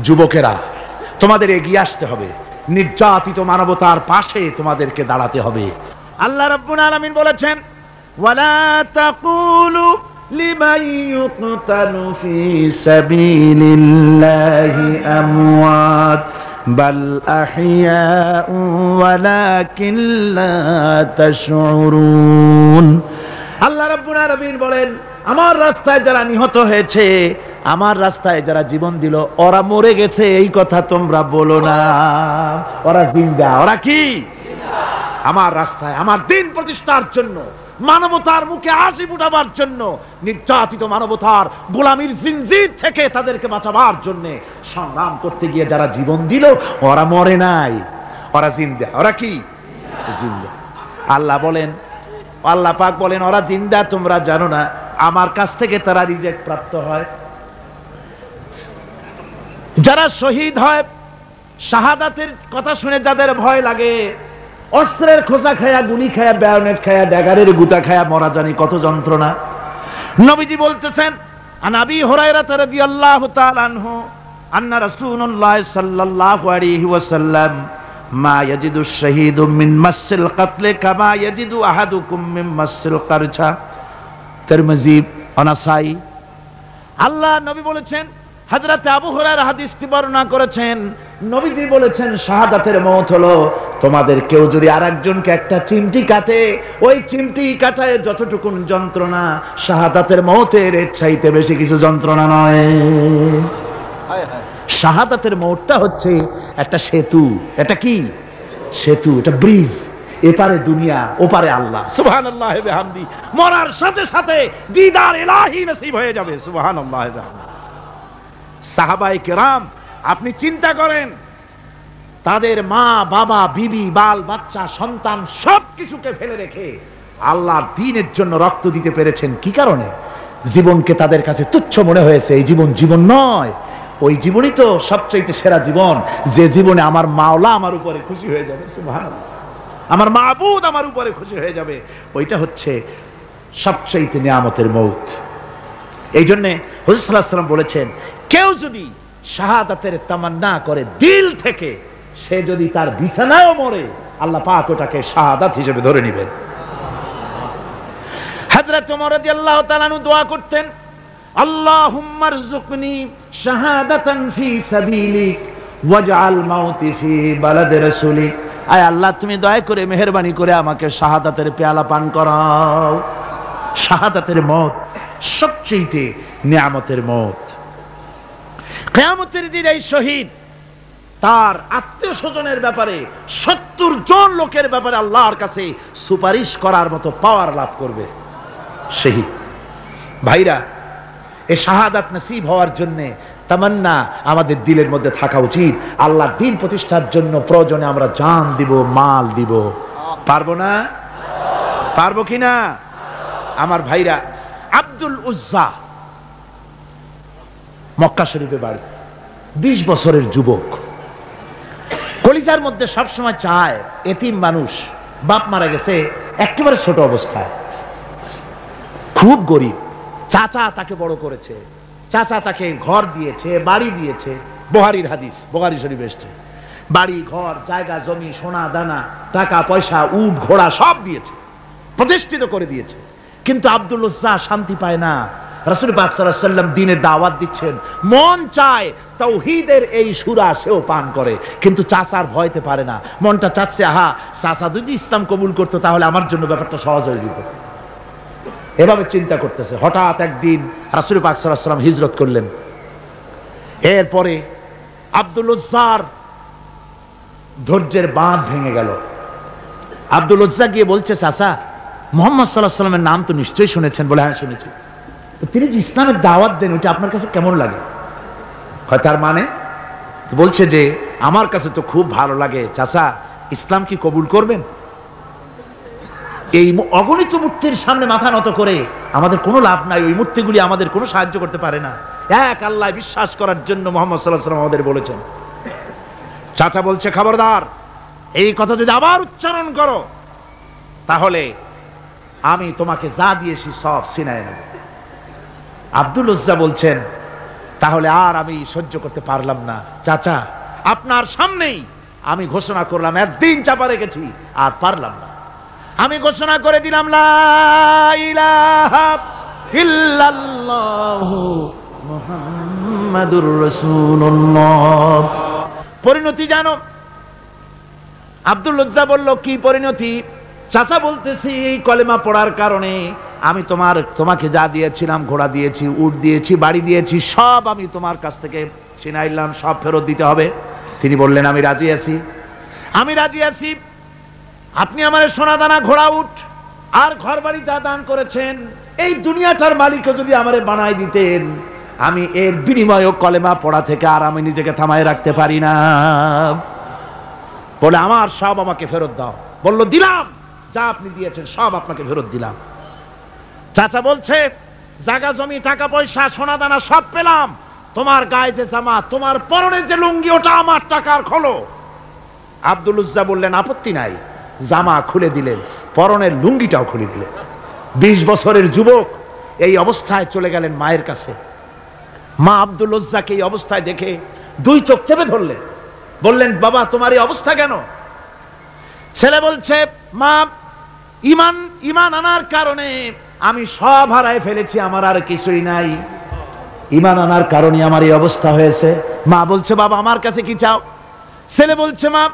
যুবকেরা, তোমাদের এগিয়ে আসতে হবে। নির্যাতিত মানবতার পাশে তোমাদেরকে দাঁড়াতে হবে। আল্লাহ রাব্বুল আলামিন বলেছেন, ওয়ালা তাকুলু লিমান ইউকতালু ফি সাবিলিল্লাহি আমওয়াত বাল আহইয়াউ ওয়ালাকিন লা তাশউরুন। আল্লাহ রাব্বুল আলামিন বলেন, আমার রাস্তায় যারা নিহত হয়েছে, আমার রাস্তায় যারা জীবন দিল, ওরা মরে গেছে এই কথা তোমরা বলো না। ওরা জিন্দা। ওরা কি? আমার রাস্তায়, আমার দিন প্রতিষ্ঠার জন্য, মানবতার মুখে হাসি ফুটাবার জন্য, নির্যাতিত মানবতার গোলামীর জিনজির থেকে তাদেরকে বাঁচাবার জন্য সংগ্রাম করতে গিয়ে যারা জীবন দিল, ওরা মরে নাই, ওরা জিন্দা। ওরা কি? জিন্দা। আল্লাহ বলেন, আল্লাহ পাক বলেন, ওরা জিন্দা তোমরা জানো না, আমার কাছ থেকে তারা রিজেক্ট প্রাপ্ত হয়। যারা শহীদ হয়, শাহাদাতের কথা শুনে যাদের ভয় লাগে, অস্ত্রের খোঁচা খায়া, গুলি খায়া, বায়োনেট খায়া, ড্যাগারের গুতা খায়া মরা জানি কত যন্ত্রণা। নবীজি বলতেছেন, আন আবি হুরায়রা রাদিয়াল্লাহু তাআলা আনহু আন্না রাসূলুল্লাহ সাল্লাল্লাহু আলাইহি ওয়াসাল্লাম মা ইয়াজিদু শাহীদু মিন মাসিল কাতল কামা ইয়াজিদু আহাদুকুম মিন মাসিল কারছা। তিরমিজি, নাসাই। আল্লাহ নবী বলেছেন, হযরত আবু হুরায়রা হাদিসটি বর্ণনা করেছেন, নবীজি বলেছেন, শাহাদাতের মওত হলো তোমাদের কেউ যদি আরেকজনকে একটা চিমটি কাটে, ওই চিমটি কাটায় যতটুকু যন্ত্রণা, শাহাদাতের মওতের এর চাইতে বেশি কিছু যন্ত্রণা নয়। শাহাদাতের মওতটা হচ্ছে একটা সেতু। এটা কি সেতু? এটা ব্রিজ। এপারে দুনিয়া, ওপারে আল্লাহ। সুবহানাল্লাহ ওয়া বিহামদি। মরার সাথে সাথে দিদার ইলাহি নসিব হয়ে যাবে। সুবহানাল্লাহ ওয়া বিহামদি। সাহাবায়ে কেরাম, আপনি চিন্তা করেন, তাদের মা, বাবা, বিবি, বাল বাচ্চা, সন্তান সবকিছুকে ফেলে রেখে আল্লাহর দ্বীনের জন্য রক্ত দিতে পেরেছেন। কি কারণে? জীবনকে তাদের কাছে তুচ্ছ মনে হয়েছে। এই জীবন জীবন নয়, ওই জীবনই তো সবচেয়ে সেরা জীবন, যে জীবনে আমার মাওলা আমার উপরে খুশি হয়ে যাবে। সুবহানাল্লাহ। আমার মাবুদ আমার উপরে খুশি হয়ে যাবে। ওইটা হচ্ছে সবচেয়ে নিয়ামতের মওত। এই জন্য হুজুর সাল্লাল্লাহু আলাইহি ওয়াসাল্লাম বলেছেন, কেউ যদি শাহাদাতের তামান্না করে দিল থেকে, সে যদি তার বিছানায়ও মরে, আল্লাহ পাক ওটাকে শাহাদাত হিসেবে ধরে নেবেন। হযরত ওমর রাদিয়াল্লাহু তাআলা আনহু দোয়া করতেন, আল্লাহুম্মা রযুকনি শাহাদাতান ফি সাবিলিক ওয়াজআল মাউতি ফি বালাদি রাসূলিক। আয় আল্লাহ, তুমি দয়া করে মেহেরবানি করে আমাকে শাহাদাতের পেয়ালা পান করাও। শাহাদাতের মওত সবচেয়ে নিয়ামতের মওত। কিয়ামতের দিন এই শহীদ তার আত্মীয় স্বজনের ব্যাপারে 70 জন লোকের ব্যাপারে আল্লাহর কাছে সুপারিশ করার মতো পাওয়ার লাভ করবে। শহীদ ভাইরা, এই শাহাদাত নসিব হওয়ার জন্য তামান্না আমাদের দিলের মধ্যে থাকা উচিত। আল্লাহর দ্বীন প্রতিষ্ঠার জন্য প্রয়োজনে আমরা জান দিব, মাল দিব। পারবো না? পারবো কিনা? আমার ভাইরা, আব্দুল উজ্জা মক্কা শরীফে বাড়ি, 20 বছরের যুবক, কলিজার মধ্যে সবসময় চায়, এতিম মানুষ, বাপ মারা গেছে একেবারে ছোট অবস্থায়, খুব গরিব। চাচা তাকে বড় করেছে, চাচা তাকে ঘর দিয়েছে, বাড়ি দিয়েছে। বুখারীর হাদিস, বুখারী শরীফে এসেছে। বাড়ি, ঘর, জায়গা, জমি, সোনা দানা, টাকা পয়সা, উট ঘোড়া সব দিয়েছে, প্রতিষ্ঠিত করে দিয়েছে। কিন্তু আব্দুল উজ্জা শান্তি পায় না। রাসূল পাক সাল্লাল্লাহু আলাইহি ওয়াসাল্লাম দ্বীনের দাওয়াত দিচ্ছেন, মন চায় তাওহীদের এই সূরা সেও পান করে, কিন্তু চাচার ভয়তে পারে না। মনটা চাচ্ছে, আহা, চাচা যদি ইসলাম কবুল করতো তাহলে আমার জন্য ব্যাপারটা সহজ হয়ে যেত। এভাবে চিন্তা করতেছে। হঠাৎ একদিন রাসূল পাক সাল্লাল্লাহু আলাইহি ওয়াসাল্লাম হিজরত করলেন। এরপরে আব্দুল উজ্জার ধৈর্যের বাঁধ ভেঙে গেল। আব্দুল উজ্জা গিয়ে বলছে, চাচা মুহাম্মদ সাল্লাল্লাহু আলাইহি ওয়াসাল্লামের নাম তো নিশ্চয়ই শুনেছেন। বলে, হ্যাঁ শুনেছি। তিনি যে ইসলামের দাওয়াত দেন ওইটা আপনার কাছে কেমন লাগে? হয় তার মানে বলছে যে আমার কাছে তো খুব ভালো লাগে। চাচা ইসলাম কি কবুল করবেন? এই অগণিত মূর্তির সামনে মাথা নত করে আমাদের কোনো লাভ নাই। ওই মূর্তিগুলি আমাদের কোনো সাহায্য করতে পারে না। এক আল্লাহ বিশ্বাস করার জন্য মুহাম্মদ সাল্লাল্লাহু আলাইহি ওয়াসাল্লাম আমাদের বলেছেন। চাচা বলছে, খবরদার, এই কথা যদি আবার উচ্চারণ করো তাহলে আমি তোমাকে যা দিয়েছি সব ছিনায় নেব। আব্দুল উজ্জা বলছেন, তাহলে আর আমি সহ্য করতে পারলাম না। চাচা আপনার সামনেই আমি ঘোষণা করলাম, একদিন চাপা রেখেছি, আর পারলাম না। আমি ঘোষণা করে দিলাম, লা ইলাহা ইল্লাল্লাহু মুহাম্মাদুর রাসূলুল্লাহ। পরিণতি জানো? আব্দুল উজ্জা বলল, কি পরিণতি? চাচা বলতেছি, এই কলেমা পড়ার কারণে আমি তোমাকে যা দিয়েছিলাম, ঘোড়া দিয়েছি, উট দিয়েছি, বাড়ি দিয়েছি, সব আমি তোমার কাছ থেকে ছিনাইলাম, সব ফেরত দিতে হবে। তিনি বললেন, আমি রাজি আছি, আমি রাজি আছি। আপনি আমার সোনা দানা, ঘোড়া, উট আর ঘর বাড়ি যা দান করেছেন, এই দুনিয়াটার মালিকও যদি আমারে বানাই দিতেন, আমি এর বিনিময়ে কলেমা পড়া থেকে আর আমি নিজেকে থামায় রাখতে পারি না। বলে, আমার সব আমাকে ফেরত দাও। বলল, দিলাম, যা আপনি দিয়েছেন সব আপনাকে ফেরত দিলাম। চাচা বলছে, জায়গা জমি, টাকা পয়সা, সোনা দানা সব পেলাম, তোমার গায়ে যে জামা, তোমার পরনে যে লুঙ্গি, ওটা আমার টাকার খোলো। আব্দুল উজ্জা বললেন, আপত্তি নাই। জামা খুলে দিলেন, পরনের লুঙ্গিটাও খুলে দিলেন। 20 বছরের যুবক এই অবস্থায় চলে গেলেন মায়ের কাছে। মা আব্দুল উজ্জাকে এই অবস্থায় দেখে 2 চোখ চেপে ধরলেন, বললেন, বাবা তোমার এই অবস্থা কেন? ছেলে বলছে, মা ইমান আনার কারণে আমি সব হারায় ফেলেছি, আমার আর কিছুই নাই। ইমান আনার কারণে আমার এই অবস্থা হয়েছে। মা বলছে, বাবা আমার কাছে কি চাও? ছেলে বলছে, মা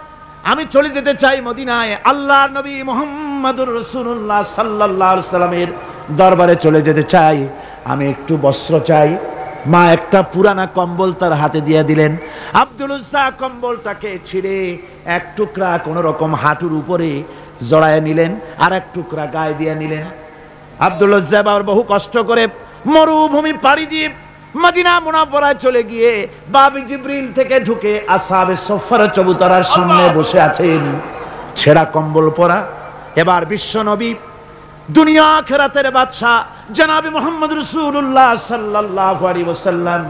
আমি চলে যেতে চাই মদিনায়, আল্লাহর নবী মুহাম্মদুর রাসূলুল্লাহ সাল্লাল্লাহু আলাইহি ওয়াসাল্লামের দরবারে চলে যেতে চাই, আমি একটু বস্ত্র চাই। মা একটা পুরানা কম্বল তার হাতে দিয়ে দিলেন। আব্দুল উজ্জা কম্বলটাকে ছিঁড়ে এক টুকরা কোন রকম হাঁটুর উপরে জড়ায় নিলেন, আর এক টুকরা গায়ে দিয়ে নিলেন। আব্দুল উজ্জা আবার বহু কষ্ট করে মরুভূমি পাড়ি দিয়ে মদিনা মুনাওয়ারায় চলে গিয়ে বাবি জিবরিল থেকে ঢুকে আসহাবে সুফফার চবুতরার সামনে বসে আছেন, ছেঁড়া কম্বল পরা। এবার বিশ্ব নবী, দুনিয়া আখিরাতের বাদশা জনাবে মুহাম্মদ রাসূলুল্লাহ সাল্লাল্লাহু আলাইহি ওয়াসাল্লাম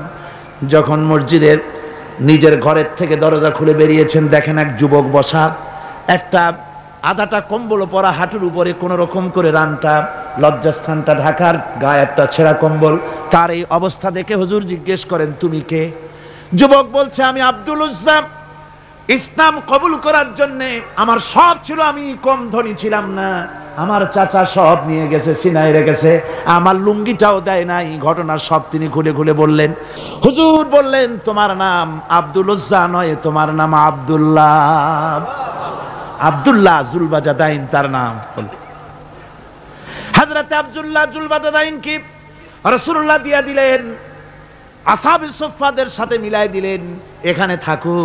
যখন মসজিদের নিজের ঘরের থেকে দরজা খুলে বেরিয়েছেন, দেখেন এক যুবক বসা, একটা আধাটা কম্বল পরা, হাঁটুর উপরে কোন রকম করে রানটা, লজ্জাস্থানটা ঢাকার, গায়ে একটা ছেঁড়া কম্বল। তার এই অবস্থা দেখে হুজুর জিজ্ঞেস করেন, তুমি কে? যুবক বলছে, আমি আব্দুল উজ্জা। ইসলাম কবুল করার জন্য আমার সব ছিল, আমি কম ধনী ছিলাম না, আমার চাচা সব নিয়ে গেছে, সিনাই রেখেছে, আমার লুঙ্গিটাও দেয় নাই। ঘটনা সব তিনি খুলে খুলে বললেন। হুজুর বললেন, তোমার নাম আব্দুল উজ্জা নয়, তোমার নাম আব্দুল্লাহ। আব্দুল্লাহ জুলবাজাদাইন তার নাম। হযরত আব্দুল্লাহ জুলবাজাদাইন কি রাসূলুল্লাহ দিয়া দিলেন, আসহাবে সুফফাদের সাথে মিলাই দিলেন, এখানে থাকো,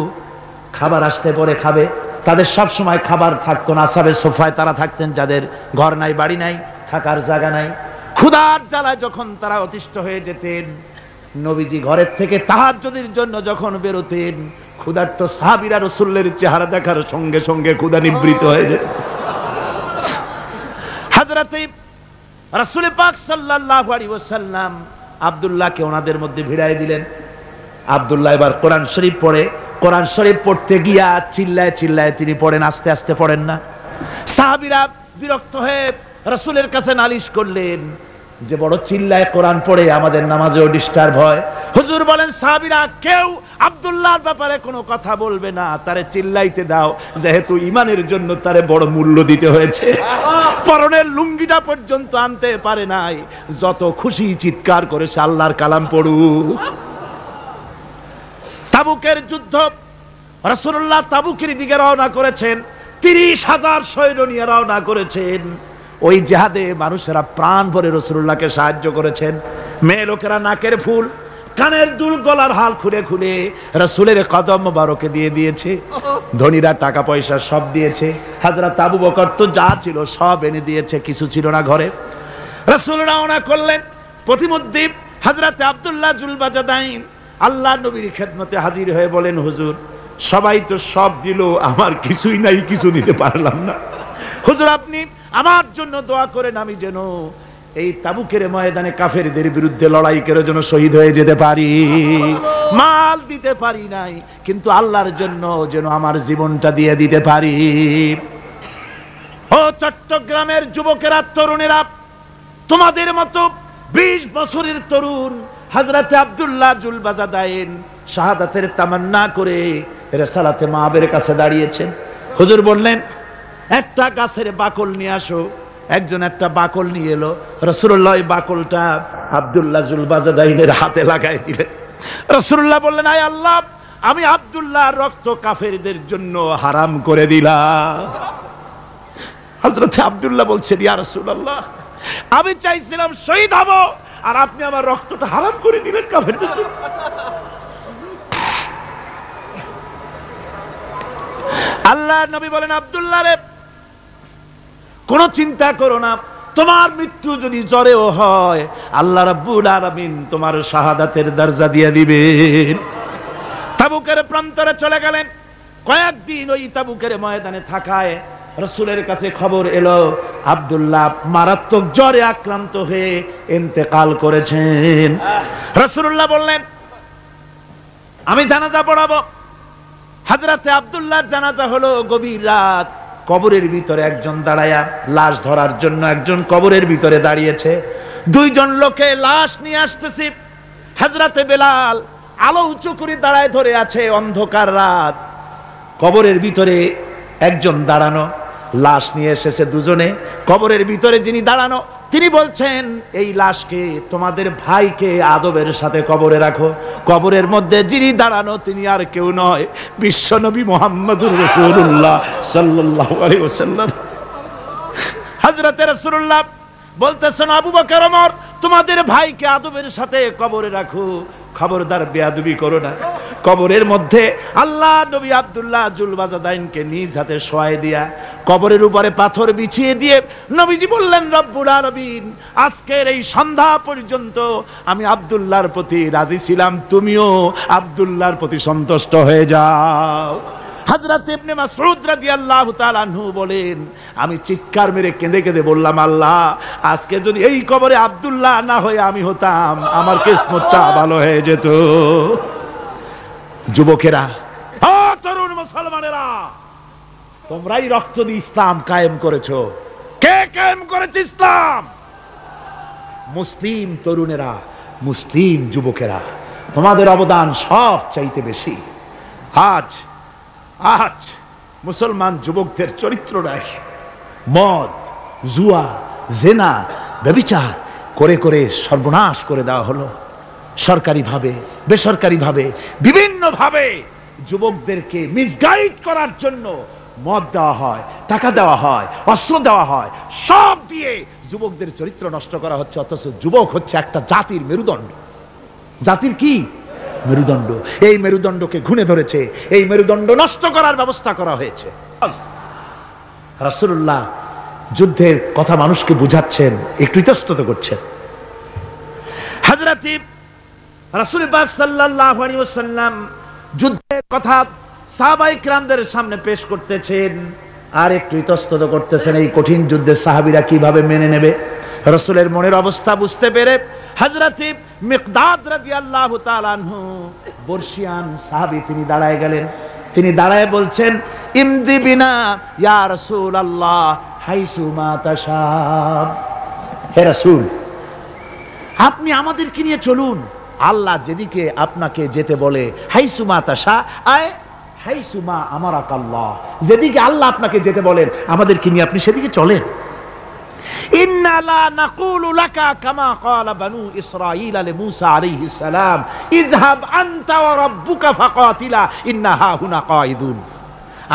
খাবার আসতে পরে খাবে। তাদের সব সময় খাবার থাকতো না। আসহাবে সুফফায় তারা থাকতেন যাদের ঘর নাই, বাড়ি নাই, থাকার জায়গা নাই। ক্ষুধার জ্বালায় যখন তারা অতিষ্ঠ হয়ে যেতেন, নবীজি ঘরের থেকে তাহাজ্জুদের জন্য যখন বেরোতেন, ক্ষুধার্ত সাহাবীরা রাসূলের চেহারা দেখার সঙ্গে সঙ্গে ক্ষুধা নিবৃত হয়ে যেত। হযরত রাসূল পাক সাল্লাল্লাহু আলাইহি ওয়াসাল্লাম আব্দুল্লাহকে ওনাদের মধ্যে ভিড়ায় দিলেন। আব্দুল্লাহ এবার কোরআন শরীফ পড়ে। কোরআন শরীফ পড়তে গিয়া চিল্লায় চিল্লায় তিনি পড়েন, আস্তে আস্তে পড়েন না। সাহাবীরা বিরক্ত হয়ে রাসূলের কাছে নালিশ করলেন যে বড় চিল্লায় কোরআন পড়ে, আমাদের নামাজেও ডিস্টার্ব হয়। হুজুর বলেন, সাহাবীরা কেউ আব্দুল্লাহর ব্যাপারে কোনো কথা বলবে না, তারে চিল্লাইতে দাও, যেহেতু ঈমানের জন্য তারে বড় মূল্য দিতে হয়েছে। পরনের লুঙ্গিটা পর্যন্ত আনতে পারে নাই, যত খুশি চিৎকার করেছে আল্লাহর কালাম পড়ুক। তাবুকের যুদ্ধ, রাসূলুল্লাহ তাবুকের দিকে রওনা করেছেন, 30,000 সৈন্য নিয়ে রওনা করেছেন। ওই জিহাদে মানুষেরা প্রাণ ভরে রাসূলুল্লাহকে সাহায্য করেছেন। মেয়ে লোকেরা নাকের ফুল, কানের দুল, গলার হাল খুলে খুলে রাসূলের কদম মোবারকে দিয়ে দিয়েছে। ধনীরা টাকা পয়সা সব দিয়েছে। হযরত আবু বকর তো যা ছিল সব এনে দিয়েছে, কিছু ছিল না ঘরে। রাসূল রওনা করলেন। প্রতিমধ্যে হযরত আব্দুল্লাহ জুলবাজাদাইন আল্লাহ নবীর খেদমতে হাজির হয়ে বলেন, হুজুর সবাই তো সব দিল, আমার কিছুই নাই, কিছু দিতে পারলাম না। হুজুর আপনি আমার জন্য দোয়া করেন, আমি যেন এই তাবুকের ময়দানে কাফেরদের বিরুদ্ধে লড়াই করে যেন শহীদ হয়ে যেতে পারি। মাল দিতে পারি নাই, কিন্তু আল্লাহর জন্য যেন আমার জীবনটা দিয়ে দিতে পারি। ও চট্টগ্রামের যুবকেরা, তরুণেরা, তোমাদের মতো 20 বছরের তরুণ হযরতে আব্দুল্লাহ জুলবাজাদাইন শাহাদাতের তামান্না করে রিসালাতে মাহবের কাছে দাঁড়িয়েছেন। হুজুর বললেন, একটা গাছের বাকল নিয়ে আসো। একজন একটা বাকল নিয়ে এলো। রাসূলুল্লাহ এই বাকলটা আব্দুল্লাহ জুলবাজাদাইনের হাতে লাগাই দিলেন। রাসূলুল্লাহ বললেন, আয় আল্লাহ, আমি আব্দুল্লাহর রক্ত কাফেরদের জন্য হারাম করে দিলাম। হযরত আব্দুল্লাহ বলছেন, ইয়া রাসূলুল্লাহ, আমি চাইছিলাম শহীদ হব, আর আপনি আমার রক্তটা হারাম করে দিলেন কাফেরদের জন্য। আল্লাহর নবী বলেন, আব্দুল্লাহ রে, কোনো চিন্তা করো না, তোমার মৃত্যু যদি জ্বরেও হয় আল্লাহ রাব্বুল আলামিন তোমার শাহাদাতের দরজা দিয়ে দিবেন। তাবুকের প্রান্তরে চলে গেলেন। কয়েকদিন ওই তাবুকের ময়দানে থাকায় রাসূলের কাছে খবর এলো আব্দুল্লাহ মারাত্মক জ্বরে আক্রান্ত হয়ে ইন্তেকাল করেছেন। রাসূলুল্লাহ বললেন, আমি জানাজা পড়াবো। হযরতে আব্দুল্লাহর জানাজা হলো গভীর রাত। কবরের ভিতরে একজন দাঁড়ায়া লাশ ধরার জন্য একজন কবরের ভিতরে দাঁড়িয়েছে। দুইজন লোকে লাশ নিয়ে আসতেছে। হযরতে বেলাল আলো উঁচু করে দাঁড়ায় ধরে আছে। অন্ধকার রাত, কবরের ভিতরে একজন দাঁড়ানো, লাশ নিয়ে এসেছে দুজনে। কবরের ভিতরে যিনি দাঁড়ানো তিনি বলছেন, এই লাশকে তোমাদের ভাইকে আদবের সাথে কবরে রাখো। কবরের মধ্যে যিনি দাঁড়ানো তিনি আর কেউ নয়, বিশ্বনবী মুহাম্মদুর রাসূলুল্লাহ সাল্লাল্লাহু আলাইহি ওয়াসাল্লাম। হযরতে রাসূলুল্লাহ বলতেছেন, আবু বকর, ওমর, তোমাদের ভাইকে আদবের সাথে কবরে রাখো, খবরদার বেয়াদবি করো না। কবরের মধ্যে আল্লাহ নবী আব্দুল্লাহ জুলবাজাদাইনকে নিজ হাতে শোয়ায় দিয়া কবরের উপরে পাথর বিছিয়ে দিয়ে নবীজি বললেন, রব্বুল আলামিন, আজকের এই সন্ধ্যা পর্যন্ত আমি আব্দুল্লাহর প্রতি রাজি ছিলাম, তুমিও আব্দুল্লাহর প্রতি সন্তুষ্ট হয়ে যাও। হযরত ইবনে মাসউদ রাদিয়াল্লাহু তাআলা আনহু বলেন, আমি চিৎকার মেরে কেঁদে কেঁদে বললাম, আল্লাহ, আজকে যদি এই কবরে আব্দুল্লাহ না হয়ে আমি হতাম, আমার কিসমতটা ভালো হয়ে যেত। যুবকেরা, ও তরুণ মুসলমানেরা, তোমরাই রক্ত দিয়ে ইসলাম কায়েম করেছো। কে কায়েম করেছে ইসলাম? মুসলিম তরুণেরা, মুসলিম যুবকেরা, তোমাদের অবদান সব চাইতে বেশি। আজ মুসলমান যুবকদের চরিত্র নাই। মদ, জুয়া, জেনা, ব্যভিচার করে করে সর্বনাশ করে দেওয়া হলো। সরকারিভাবে, বেসরকারিভাবে, বিভিন্নভাবে যুবকদেরকে মিসগাইড করার জন্য মদ দেওয়া হয়, টাকা দেওয়া হয়, অস্ত্র দেওয়া হয়, সব দিয়ে যুবকদের চরিত্র নষ্ট করা হচ্ছে। অথচ যুবক হচ্ছে একটা জাতির মেরুদণ্ড। জাতির কি মেরুদণ্ড? এই মেরুদণ্ডকে ঘুণে ধরেছে, এই মেরুদণ্ড নষ্ট করার ব্যবস্থা করা হয়েছে। রাসূলুল্লাহ যুদ্ধের কথা মানুষকে বুঝাচ্ছেন, একটু ইতস্তত করছেন। হযরত রাসূল পাক সাল্লাল্লাহু আলাইহি ওয়াসাল্লাম যুদ্ধের কথা সাহাবায়ে কিরামদের সামনে পেশ করতেছেন আর একটু ইতস্তত করতেছেন। এই কঠিন যুদ্ধে সাহাবীরা কিভাবে মেনে নেবে? রাসূলের মনের অবস্থা বুঝতে পেরে হযরত মিকদাদ রাদিয়াল্লাহু তাআলা আনহু, বর্ষিয়ান সাহাবী, তিনি দাঁড়ায় গেলেন। তিনি দাঁড়ায় বলছেন, ইমদি বিনা ইয়া রাসূলুল্লাহ হাইসু মা তাশা। হে রাসূল, আপনি আমাদেরকে নিয়ে চলুন, আল্লাহ যেদিকে আপনাকে যেতে বলে, হাইসু মা তাশা আয় হাইসু মা আমারাকাল্লাহ, যেদিকে আল্লাহ আপনাকে যেতে বলেন আমাদেরকে নিয়ে আপনি সেদিকে চলেন। ইন্না লা নাকুলু লাকা কামা ক্বালা বানু ইসরাঈল লিমূসা আলাইহিস সালাম, ইযহাব আনতা ওয়া রাব্বুকা ফাকাতিলা ইন্না হাহুনা কাঈদুন।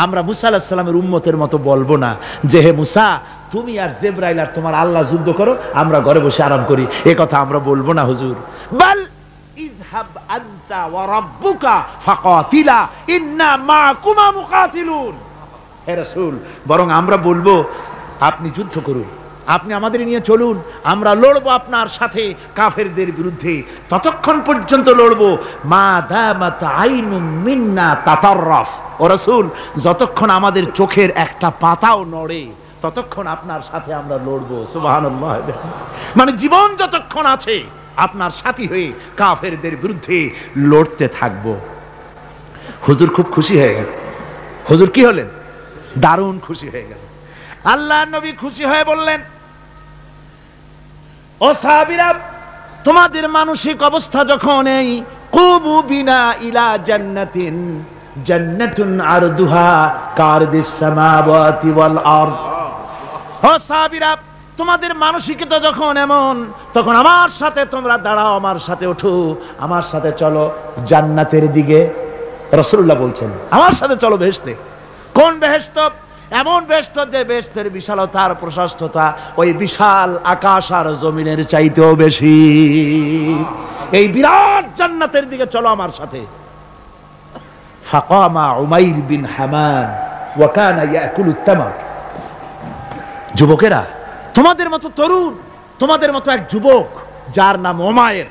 আমরা মুসা আলাইহিস সালামের উম্মতের মতো বলবো না যে, হে মুসা, তুমি আর জিবরাইল আর তোমার আল্লাহ যুদ্ধ করো, আমরা ঘরে বসে আরাম করি। এ কথা আমরা বলবো না হুজুর। বাল ইযহাব আনতা ওয়া রাব্বুকা ফাকাতিলা ইন্না মাআকুমা মুকাতিলুন। হে রাসূল, বরং আমরা বলবো আপনি যুদ্ধ করুন, আপনি আমাদের নিয়ে চলুন, আমরা লড়বো আপনার সাথে কাফেরদের বিরুদ্ধে, ততক্ষণ পর্যন্ত লড়বো মা দামাত আইনুম মিন্না তাতাররাফ। ও রাসূল, যতক্ষণ আমাদের চোখের একটা পাতাও নড়ে ততক্ষণ আপনার সাথে আমরা লড়বো। সুবহানাল্লাহ। মানে জীবন যতক্ষণ আছে আপনার সাথী হয়ে কাফেরদের বিরুদ্ধে লড়তে থাকবো। হুজুর খুব খুশি হয়ে গেল। হুজুর কি হলেন? দারুণ খুশি হয়ে গেল। আল্লাহ নবী খুশি হয়ে বললেন, ও সাহাবীরা, তোমাদের মানসিক অবস্থা যখন এই কুবু বিনা ইলা জান্নাতিন, জান্নাতুন আরদুহা কারদিস সামাওয়াতি ওয়াল আরদ। ও সাহাবীরা, তোমাদের মানসিকতা যখন এমন, তখন আমার সাথে তোমরা দাঁড়াও, আমার সাথে ওঠো, আমার সাথে চলো জান্নাতের দিকে। রাসূলুল্লাহ বলছেন, আমার সাথে চলো বেহেশতে। কোন বেহেশত? এমন বেহেশত যে বেহেশতের বিশালতা আর প্রশস্ততা ওই বিশাল আকাশ আর জমিনের চাইতেও বেশি। এই বিরাট জান্নাতের দিকে চলো আমার সাথে। ফাকামা উমাইর বিন হামান ওয়া কানা ইয়াকুলুত তামার। যুবকেরা, তোমাদের মতো তরুণ, তোমাদের মতো এক যুবক যার নাম উমাইর,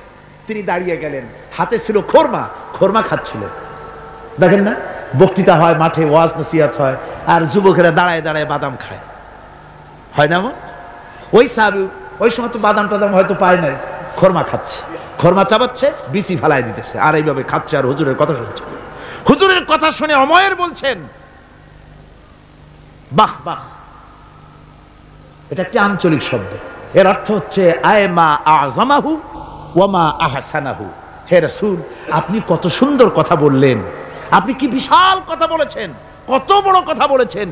তিনি দাঁড়িয়ে গেলেন, হাতে ছিল খোরমা, খোরমা খাচ্ছিলেন। দেখেন না, বক্তৃতা হয় মাঠে, ওয়াজ নসিহত হয়, আর যুবকেরা দাঁড়ায় দাঁড়ায় বাদাম খায়, হয় না? ওই সাহাবী ওই সময় তো বাদাম টাদাম হয়তো পায় নাই, খোরমা খাচ্ছে, খোরমা চাবাচ্ছে, বিচি ফালাই দিতেছে, আর এইভাবে খাচ্ছে আর হুজুরের কথা শুনছে। হুজুরের কথা শুনে উমাইর বলছেন, বাহ বাহ। এটা একটি আঞ্চলিক শব্দ, এর অর্থ হচ্ছে আয়মা আযমাহু ওয়া মা আহসানাহু। হে রাসূল, আপনি কত সুন্দর কথা বললেন, আপনি কি বিশাল কথা বলেছেন, কত বড় কথা বলেছেন।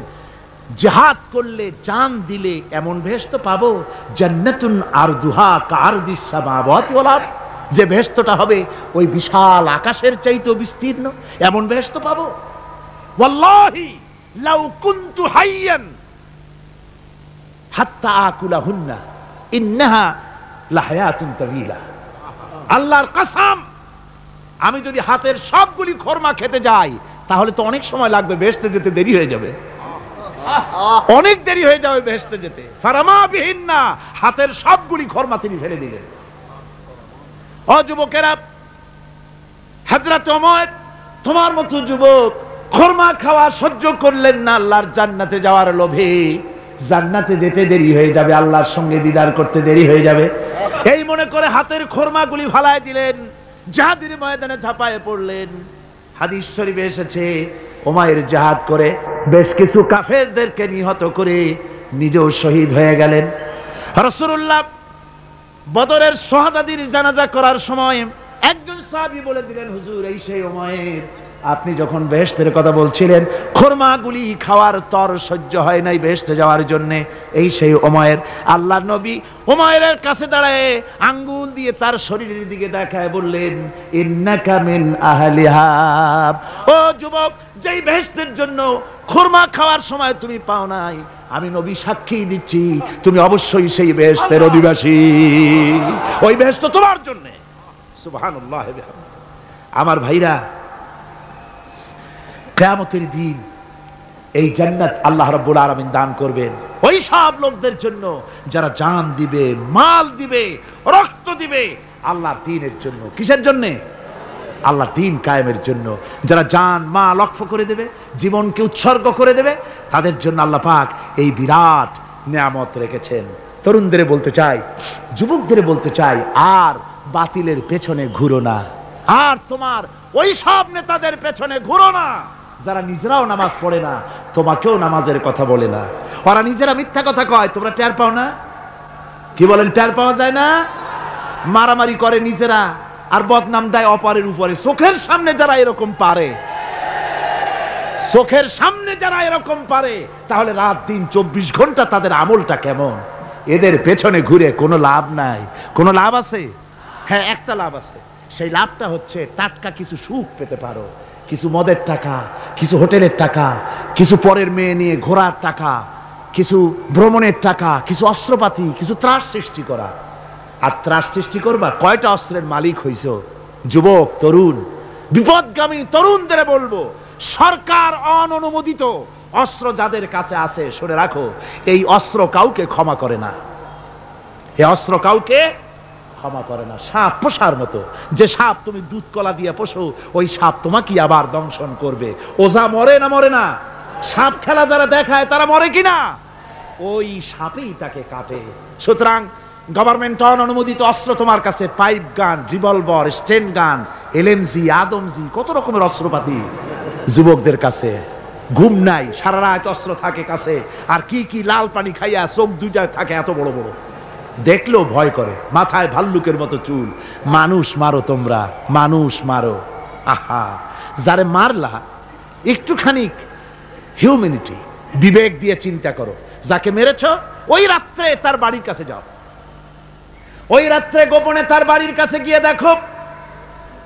জিহাদ করলে, জান দিলে এমন বেহেশত পাবো, জান্নাতুন আরদুহা কারদিস সামাওয়াতি ওয়াল আরদ, যে বেহেশতটা হবে ওই বিশাল আকাশের চাইতেও বিস্তীর্ণ, এমন বেহেশত পাবো। ওয়াল্লাহি লাউ কুনতু হাইয়ান হাত্তা আকুলাহুন্না ইন্নাহা লাহায়াতুন তাওয়িলা। আল্লাহর কসম, আমি যদি হাতের সবগুলি খোরমা খেতে যাই তাহলে তো অনেক সময় লাগবে, বেহেশতে যেতে দেরি হয়ে যাবে, অনেক দেরি হয়ে যাবে বেহেশতে যেতে। ফারামা বিহিন্না, হাতের সবগুলি খোরমা তিনি ফেলে দিলেন। ও যুবকেরা, হযরত ওমর তোমার মতো যুবক খোরমা খাওয়া সহ্য করলেন না আল্লাহর জান্নাতে যাওয়ার লোভে। জান্নাতে যেতে দেরি হয়ে যাবে, আল্লাহর সঙ্গে দিদার করতে দেরি হয়ে যাবে, এই মনে করে হাতের খোরমাগুলি ফালায় দিলেন, জিহাদের ময়দানে ঝাঁপায়ে পড়লেন। হাদিস শরীফে এসেছে, উমাইর জিহাদ করে বেশ কিছু কাফেরদেরকে নিহত করে নিজেও শহীদ হয়ে গেলেন। রাসূলুল্লাহ বদরের শহাদাদের জানাজা করার সময় একজন সাহাবী বলে দিলেন, হুজুর, এই সেই উমাইর, আপনি যখন বেহেশতের কথা বলছিলেন, খোরমাগুলি খাওয়ার তর সহ্য হয় নাই বেহেশতে যাওয়ার জন্য, এই সেই উমাইর। আল্লাহর নবী উমাইরের কাছে দাঁড়ায় আঙ্গুল দিয়ে তার শরীরের দিকে দেখায় বললেন, ইন্নাকা মিন আহলিহা। ও যুবক, যেই বেহেশতের জন্য খোরমা খাওয়ার সময় তুমি পাও নাই, আমি নবী সাক্ষী দিচ্ছি তুমি অবশ্যই সেই বেহেশতের অধিবাসী, ওই বেহেশত তোমার জন্য। সুবহানাল্লাহ। আমার ভাইরা, কিয়ামতের দিন এই জান্নাত আল্লাহ রাব্বুল আলামিন দান করবেন ওই সব লোকদের জন্য যারা জান দিবে, মাল দিবে, রক্ত দিবে আল্লাহর দ্বীনের জন্য। কিসের জন্য? আল্লাহর দ্বীন কায়েমের জন্য। যারা জান মাল ওয়াকফ করে দেবে, জীবনকে উৎসর্গ করে দেবে, তাদের জন্য আল্লাহ পাক এই বিরাট নিয়ামত রেখেছেন। তরুণদের বলতে চাই, যুবকদের বলতে চাই, আর বাতিলের পেছনে ঘুরো না, আর তোমার ওই সব নেতাদের পেছনে ঘুরো না যারা নিজেরাও নামাজ পড়ে না, তোমাকেও নামাজের কথা বলে না। ওরা নিজেরা মিথ্যা কথা কয়, তোমরা টের পাও না? কি বলেন, টের পাওয়া যায় না? মারামারি করে নিজেরা আর বদনাম দেয় অপরের উপরে। চোখের সামনে যারা এরকম পারে, চোখের সামনে যারা এরকম পারে, তাহলে রাত দিন 24 ঘন্টা তাদের আমলটা কেমন? এদের পেছনে ঘুরে কোনো লাভ নাই। কোনো লাভ আছে? হ্যাঁ, একটা লাভ আছে। সেই লাভটা হচ্ছে টাটকা কিছু সুখ পেতে পারো, কিছু মদের টাকা, কিছু হোটেলের টাকা, কিছু পরের মেয়ে নিয়ে ঘোরার টাকা, কিছু ভ্রমণের টাকা, কিছু অস্ত্রপাতি, কিছু ত্রাস সৃষ্টি করা। আর ত্রাস সৃষ্টি করবা, কয়টা অস্ত্রের মালিক হইছো? যুবক, তরুণ, বিপদগামী তরুণদের বলবো, সরকার অননুমোদিত অস্ত্র যাদের কাছে আছে, শুনে রাখো, এই অস্ত্র কাউকে ক্ষমা করে না। এই অস্ত্র কাউকে ক্ষমা করে না। সাপ পোষার মতো, যে সাপ তুমি দুধ কলা দিয়ে পোষো, ওই সাপ তোমাকে আবার দংশন করবে। ওঝা মরে না মরে না? সাপ খেলা যারা দেখায় তারা মরে কিনা? ওই সাপেই তাকে কাটে। সুতরাং গভর্নমেন্ট অনুমোদিত অস্ত্র তোমার কাছে, পাইপ গান, রিভলভার, স্টেন গান, এলএমজি, আদমজি, কত রকমের অস্ত্রপাতি যুবকদের কাছে। ঘুম নাই, সারা রাত অস্ত্র থাকে কাছে, আর কি কি লাল পানি খাইয়া চোখ দুইটা থাকে এত বড় বড়, দেখলেও ভয় করে, মাথায় ভাল্লুকের মতো চুল। মানুষ মারো তোমরা, মানুষ মারো। আহা, যারে মারলা একটুখানি হিউম্যানিটি, বিবেক দিয়ে চিন্তা করো। যাকে মেরেছ ওই রাত্রে তার বাড়ির কাছে যাও, ওই রাত্রে গোপনে তার বাড়ির কাছে গিয়ে দেখো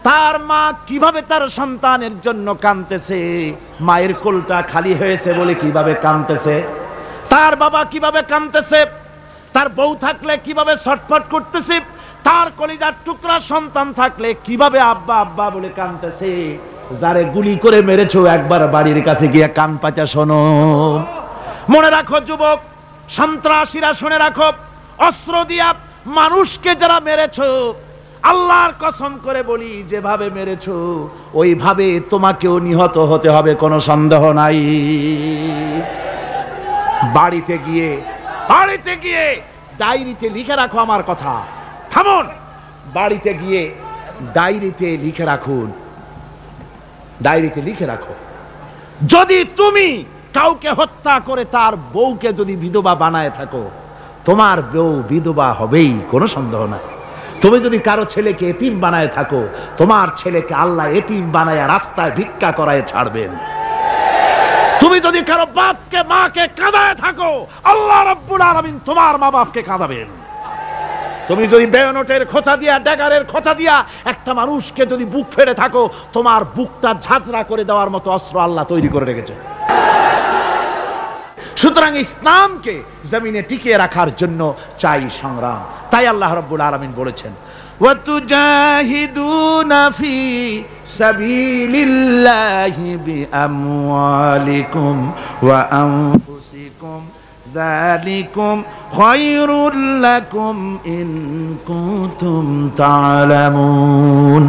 তার মা কিভাবে তার সন্তানের জন্য কাঁদতেছে, মায়ের কোলটা খালি হয়েছে বলে কিভাবে কাঁদতেছে, তার বাবা কিভাবে কাঁদতেছে, তার বউ থাকলে কিভাবে ছটফট করতেছে, তার কলিজার টুকরা সন্তান থাকলে কিভাবে আব্বা আব্বা বলে কাঁদতেছে। যারে গুলি করে মেরেছো একবার বাড়ির কাছে গিয়ে কান পাচা শোনো। মনে রাখো যুবক, সন্ত্রাসীরা, শুনে রাখো, অস্ত্র দিয়া মানুষকে যারা মেরেছো, আল্লাহর কসম করে বলি, যেভাবে মেরেছো ওইভাবে তোমাকেও নিহত হতে হবে, কোনো সন্দেহ নাই। বাড়িতে গিয়ে ডায়েরিতে লিখে রাখো আমার কথা। থামুন, বাড়িতে গিয়ে ডায়েরিতে লিখে রাখুন, ডায়েরিতে লিখে রাখো, যদি তুমি কাউকে হত্যা করে তার বউকে যদি বিধবা বানায় থাকো, তোমার বউ বিধবা হবেই, কোনো সন্দেহ নাই। তুমি যদি কারো ছেলেকে এতিম বানায় থাকো, তোমার ছেলেকে আল্লাহ এতিম বানায় রাস্তায় ভিক্ষা করায় ছাড়বেন। তুমি যদি কারো বাপকে মাকে কাঁদায় থাকো, আল্লাহ রাব্বুল আলামিন তোমার মা বাপকে কাঁদাবেন। তুমি যদি বেয়নটের খোঁচা দিয়া, ড্যাগারের খোঁচা দিয়া একটা মানুষকে যদি বুক ফেড়ে থাকো, তোমার বুকটা ঝাঁঝরা করে দেওয়ার মতো অস্ত্র আল্লাহ তৈরি করে রেখেছে। সুতরাং ইসলামকে জমিনে টিকিয়ে রাখার জন্য চাই সংগ্রাম। তাই আল্লাহ রাব্বুল আলামিন বলেছেন, ওয়াতুজাহিদুনা ফি সাবিলিল্লাহি বিআমওয়ালিকুম ওয়া আনফুসিকুম যালিকুম খায়রুল লাকুম ইন কুনতুম তা'লামুন।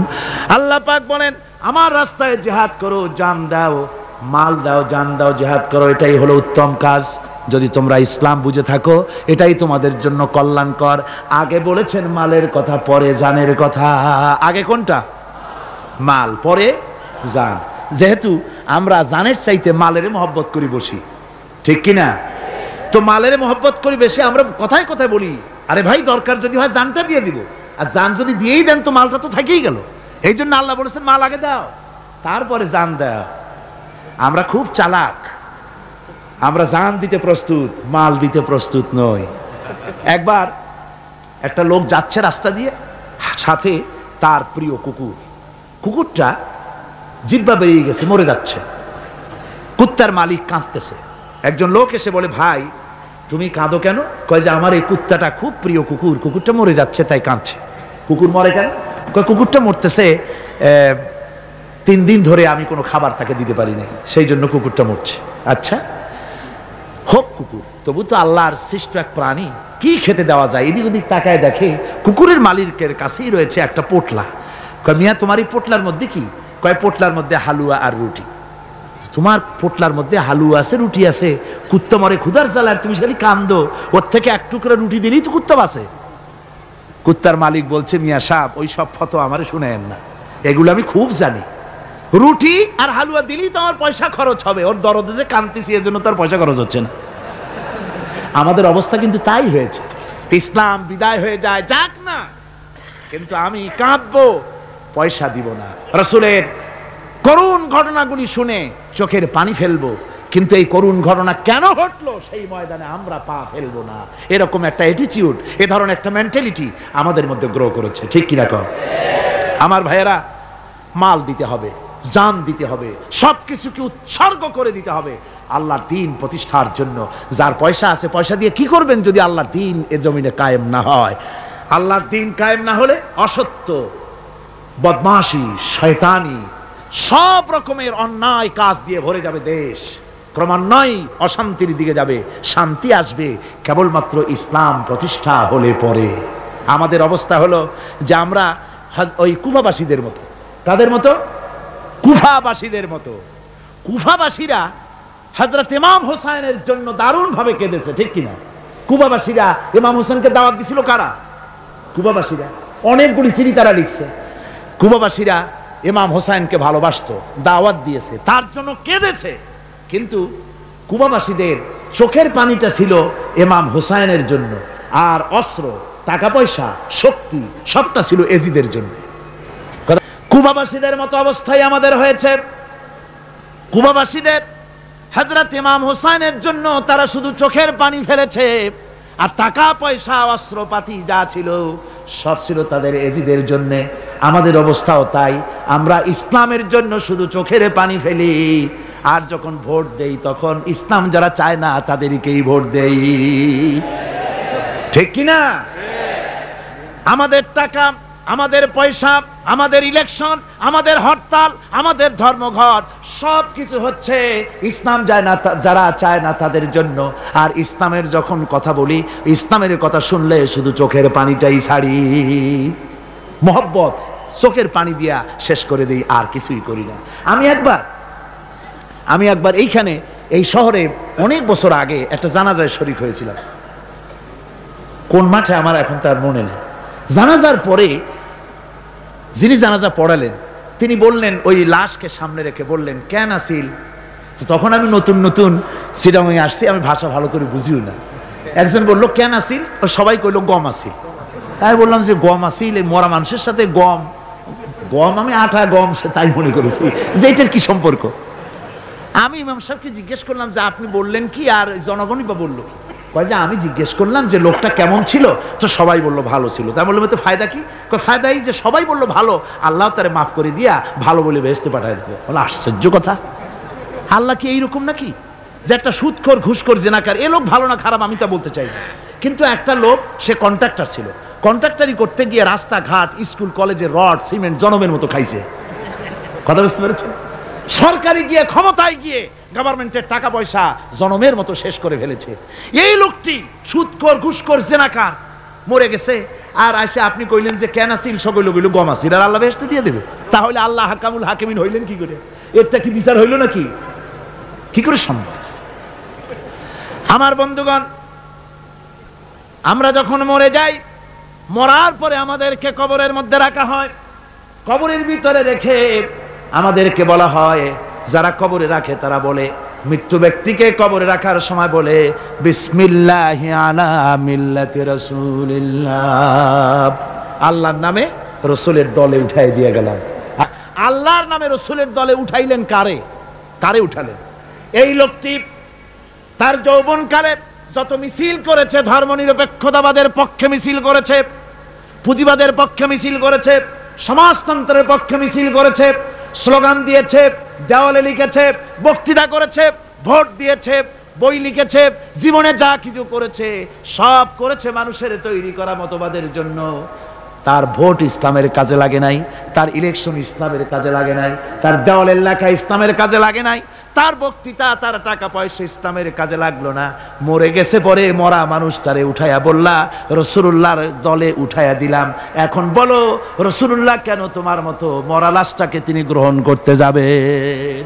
আল্লাহ পাক বলেন, আমার রাস্তায় জিহাদ করো, জান দাও, মাল দাও, জান দাও, জিহাদ করো, এটাই হলো উত্তম কাজ। যদি তোমরা ইসলাম বুঝে থাকো, এটাই তোমাদের জন্য কল্যাণকর। আগে বলেছেন মালের কথা, পরে জানের কথা। আগে কোনটা? মাল, পরে জান। যেহেতু আমরা জানের চাইতে মালের মহব্বত করি বসি, ঠিক কিনা? তো মালের মহব্বত করি বেশি, আমরা কথায় কথায় বলি, আরে ভাই দরকার যদি হয় জানটা দিয়ে দিব, আর জান যদি দিয়েই দেন তো মালটা তো থেকেই গেল। এই জন্য আল্লাহ বলেছেন মাল আগে দাও, তারপরে জান দাও। আমরা খুব চালাক, আমরা জান দিতে প্রস্তুত, মাল দিতে প্রস্তুত নই। একবার একটা লোক যাচ্ছে রাস্তা দিয়ে, সাথে তার প্রিয় কুকুর। কুকুরটা জিহ্বা বেরিয়ে গেছে, মরে যাচ্ছে। কুত্তার মালিক কাঁদতেছে। একজন লোক এসে বলে, ভাই তুমি কাঁদো কেন? কয় যে আমার এই কুত্তাটা খুব প্রিয় কুকুর, কুকুরটা মরে যাচ্ছে তাই কাঁদছে। কুকুর মরে কেন? কয় কুকুরটা মরতেছে 3 দিন ধরে আমি কোনো খাবার তাকে দিতে পারি নাই, সেই জন্য কুকুরটা মরছে। আচ্ছা হোক কুকুর, তবু তো আল্লাহর সৃষ্ট এক প্রাণী, কি খেতে দেওয়া যায়? এদিক ওদিক তাকায় দেখে কুকুরের মালিকের কাছেই রয়েছে একটা পোটলা। কয় মিয়া তোমার এই পোটলার মধ্যে কি? কয় পোটলার মধ্যে হালুয়া আর রুটি। তোমার পোটলার মধ্যে হালুয়া আছে, রুটি আছে, কুত্তা মরে ক্ষুধার জ্বালায়, তুমি খালি কান্দো, ওর থেকে এক টুকরা রুটি দিলেই তো কুত্তা বাঁচে। কুত্তার মালিক বলছে, মিয়া সাহেব ওই সব ফতোয়া আমারে শুনেন না, এগুলো আমি খুব জানি। রুটি আর হালুয়া দিলেই তো আমার পয়সা খরচ হবে, ওর দরদে যে কাঁদতেছি এর জন্য তার পয়সা খরচ হচ্ছে না। আমাদের অবস্থা কিন্তু তাই হয়েছে। ইসলাম বিদায় হয়ে যায়, যাক না, কিন্তু আমি কাঁদবো, পয়সা দিব না। রাসূলের করুণ ঘটনাগুলি শুনে চোখের পানি ফেলবো, কিন্তু এই করুণ ঘটনা কেন ঘটলো সেই ময়দানে আমরা পা ফেলবো না। এরকম একটা অ্যাটিটিউড, এ ধরনের একটা মেন্টালিটি আমাদের মধ্যে গ্রো করেছে, ঠিক কি না? আমার ভাইয়েরা, মাল দিতে হবে, জান দিতে হবে, সবকিছুকে উৎসর্গ করে দিতে হবে। আল্লাহর দ্বীন প্রতিষ্ঠার জন্য। যার পয়সা আছে, পয়সা দিয়ে কি করবেন যদি আল্লাহর দ্বীন এ জমিনে কায়েম না হয়? আল্লাহর দ্বীন কায়েম না হলে অসত্য, বদমাশি, শয়তানি, সব রকমের অন্যায় কাজ দিয়ে ভরে যাবে দেশ। ক্রমান্বয়ে অশান্তির দিকে যাবে, শান্তি আসবে কেবলমাত্র ইসলাম প্রতিষ্ঠা হলে পরে। আমাদের অবস্থা হলো যে আমরা ওই কুফাবাসীদের মতো। কাদের মতো? কুফাবাসীদের মতো। কুফাবাসীরা হযরত ইমাম হোসেনের জন্য দারুণ ভাবে কেঁদেছে, ঠিক কিনা? কুফাবাসীরা ইমাম হোসেনকে দাওয়াত দিছিল কারা? কুফাবাসীরা। অনেকগুলি চিঠি তারা লিখছে। কুফাবাসীরা ইমাম হোসেনকে ভালোবাসতো, দাওয়াত দিয়েছে, তার জন্য কেঁদেছে। কিন্তু কুফাবাসীদের চোখের পানিটা ছিল ইমাম হোসেনের জন্য, আর অস্ত্র, টাকা পয়সা, শক্তি সবটা ছিল এজিদের জন্য। কুফাবাসীদের মতো অবস্থায় আমাদের হয়েছে। কুফাবাসীদের হযরত ইমাম হোসেনের জন্য তারা শুধু চোখের পানি ফেলেছে, আর টাকা পয়সা, অস্ত্রপাতি যা ছিল সব ছিল তাদের এজিদের জন্য। আমাদের অবস্থাও তাই। আমরা ইসলামের জন্য শুধু চোখের পানি ফেলি, আর যখন ভোট দেই তখন ইসলাম যারা চায় না তাদেরকেই ভোট দেই, ঠিক কিনা? আমাদের টাকা, আমাদের পয়সা, আমাদের ইলেকশন, আমাদের হরতাল, আমাদের ধর্মঘট সব কিছু হচ্ছে ইসলাম যায় না, যারা চায় না তাদের জন্য। আর ইসলামের যখন কথা বলি, ইসলামের কথা শুনলে শুধু চোখের পানিটাই ছাড়ি, মোহব্বত চোখের পানি দিয়া শেষ করে দিই, আর কিছুই করি না। আমি একবার এইখানে এই শহরে অনেক বছর আগে একটা জানাজায় শরীক হয়েছিলাম। কোন মাঠে আমার এখন তার মনে নেই। জানাজার পরে যিনি জানাজা পড়ালেন তিনি বললেন, ওই লাশকে সামনে রেখে বললেন, কেন আসিল? তো তখন আমি নতুন নতুন চিটাগাং আসছি, আমি ভাষা ভালো করে বুঝিও না। একজন বললো কেন আসিল? ও সবাই কইলো গম আসিল। তাই বললাম যে গম আসিল, এই মরা মানুষের সাথে গম, আমি আটা গম সে তাই মনে করেছি যে এটার কি সম্পর্ক। আমি ইমাম সাহেবকে জিজ্ঞেস করলাম যে আপনি বললেন কি, আর জনগণই বা বললো কি? কয় যে আমি জিজ্ঞেস করলাম যে লোকটা কেমন ছিল, তো সবাই বললো ভালো ছিল। তাই বললাম তো ফায়দা কি? ফায়দা এই যে সবাই বললো ভালো, আল্লাহ তারে মাফ করে দিয়া ভালো বলে বেহেশতে পাঠায় দেবে। বলে আশ্চর্য কথা, আল্লাহ কি এইরকম নাকি যে একটা সুদখোর, ঘুষখোর, জেনাকার এ লোক ভালো না খারাপ আমি তা বলতে চাই না, কিন্তু একটা লোক সে কন্ট্রাক্টর ছিল, কন্ট্রাক্টরি করতে গিয়ে রাস্তাঘাট, স্কুল কলেজে রড সিমেন্ট জনমের মতো খাইছে। কথা বুঝতে পেরেছেন? সরকারি গিয়ে, ক্ষমতায় গিয়ে গভর্নমেন্টের টাকা পয়সা জনমের মতো শেষ করে ফেলেছে। এই লোকটি সুদখোর, ঘুষখোর, জেনাকার মরে গেছে। আর আসে আপনি কইলেন যে কেন আসিল, সকল লোক গম আসিল, আর আল্লাহ বেহেশতে দিয়ে দেবে। তাহলে আল্লাহ হাকামুল হাকিমিন হইলেন কি করে? এটা কি বিচার হইল নাকি? কি করে সম্ভব? আমার বন্ধুগণ, আমরা যখন মরে যাই, মরার পরে আমাদেরকে কবরের মধ্যে রাখা হয়। কবরের ভিতরে রেখে আমাদেরকে বলা হয়, যারা কবরে রাখে তারা বলে, মৃত্যু ব্যক্তিকে কবরে রাখার সময় বলে বিসমিল্লাহি আলা মিল্লাতি রাসূলিল্লাহ, আল্লাহর নামে রাসূলের দলে উঠাই দিয়ে গেলাম। আল্লাহর নামে রাসূলের দলে উঠাইলেন কারে? কারে উঠালেন? এই লোকটি তার যৌবনকালে যত মিছিল করেছে, ধর্মনিরপেক্ষতাবাদের পক্ষে মিছিল করেছে, পুঁজিবাদের পক্ষে মিছিল করেছে, সমাজতন্ত্রের পক্ষে মিছিল করেছে, স্লোগান দিয়েছে, দেওয়ালে লিখেছে, বক্তৃতা করেছে, ভোট দিয়েছে, বই লিখেছে, জীবনে যা কিছু করেছে সব করেছে মানুষের তৈরি করা মতবাদের জন্য। তার ভোট ইসলামের কাজে লাগে নাই, তার ইলেকশন ইসলামের কাজে লাগে নাই, তার দেওয়ালের লেখা ইসলামের কাজে লাগে নাই, তার বক্তৃতা, তার টাকা পয়সা ইসলামের কাজে লাগলো না। মরে গেছে, পরে মরা মানুষটারে উঠাইয়া বললা রাসূলুল্লাহর দলে উঠাইয়া দিলাম। এখন বলো রাসূলুল্লাহ কেন তোমার মতো মরা লাশটাকে তিনি গ্রহণ করতে যাবেন?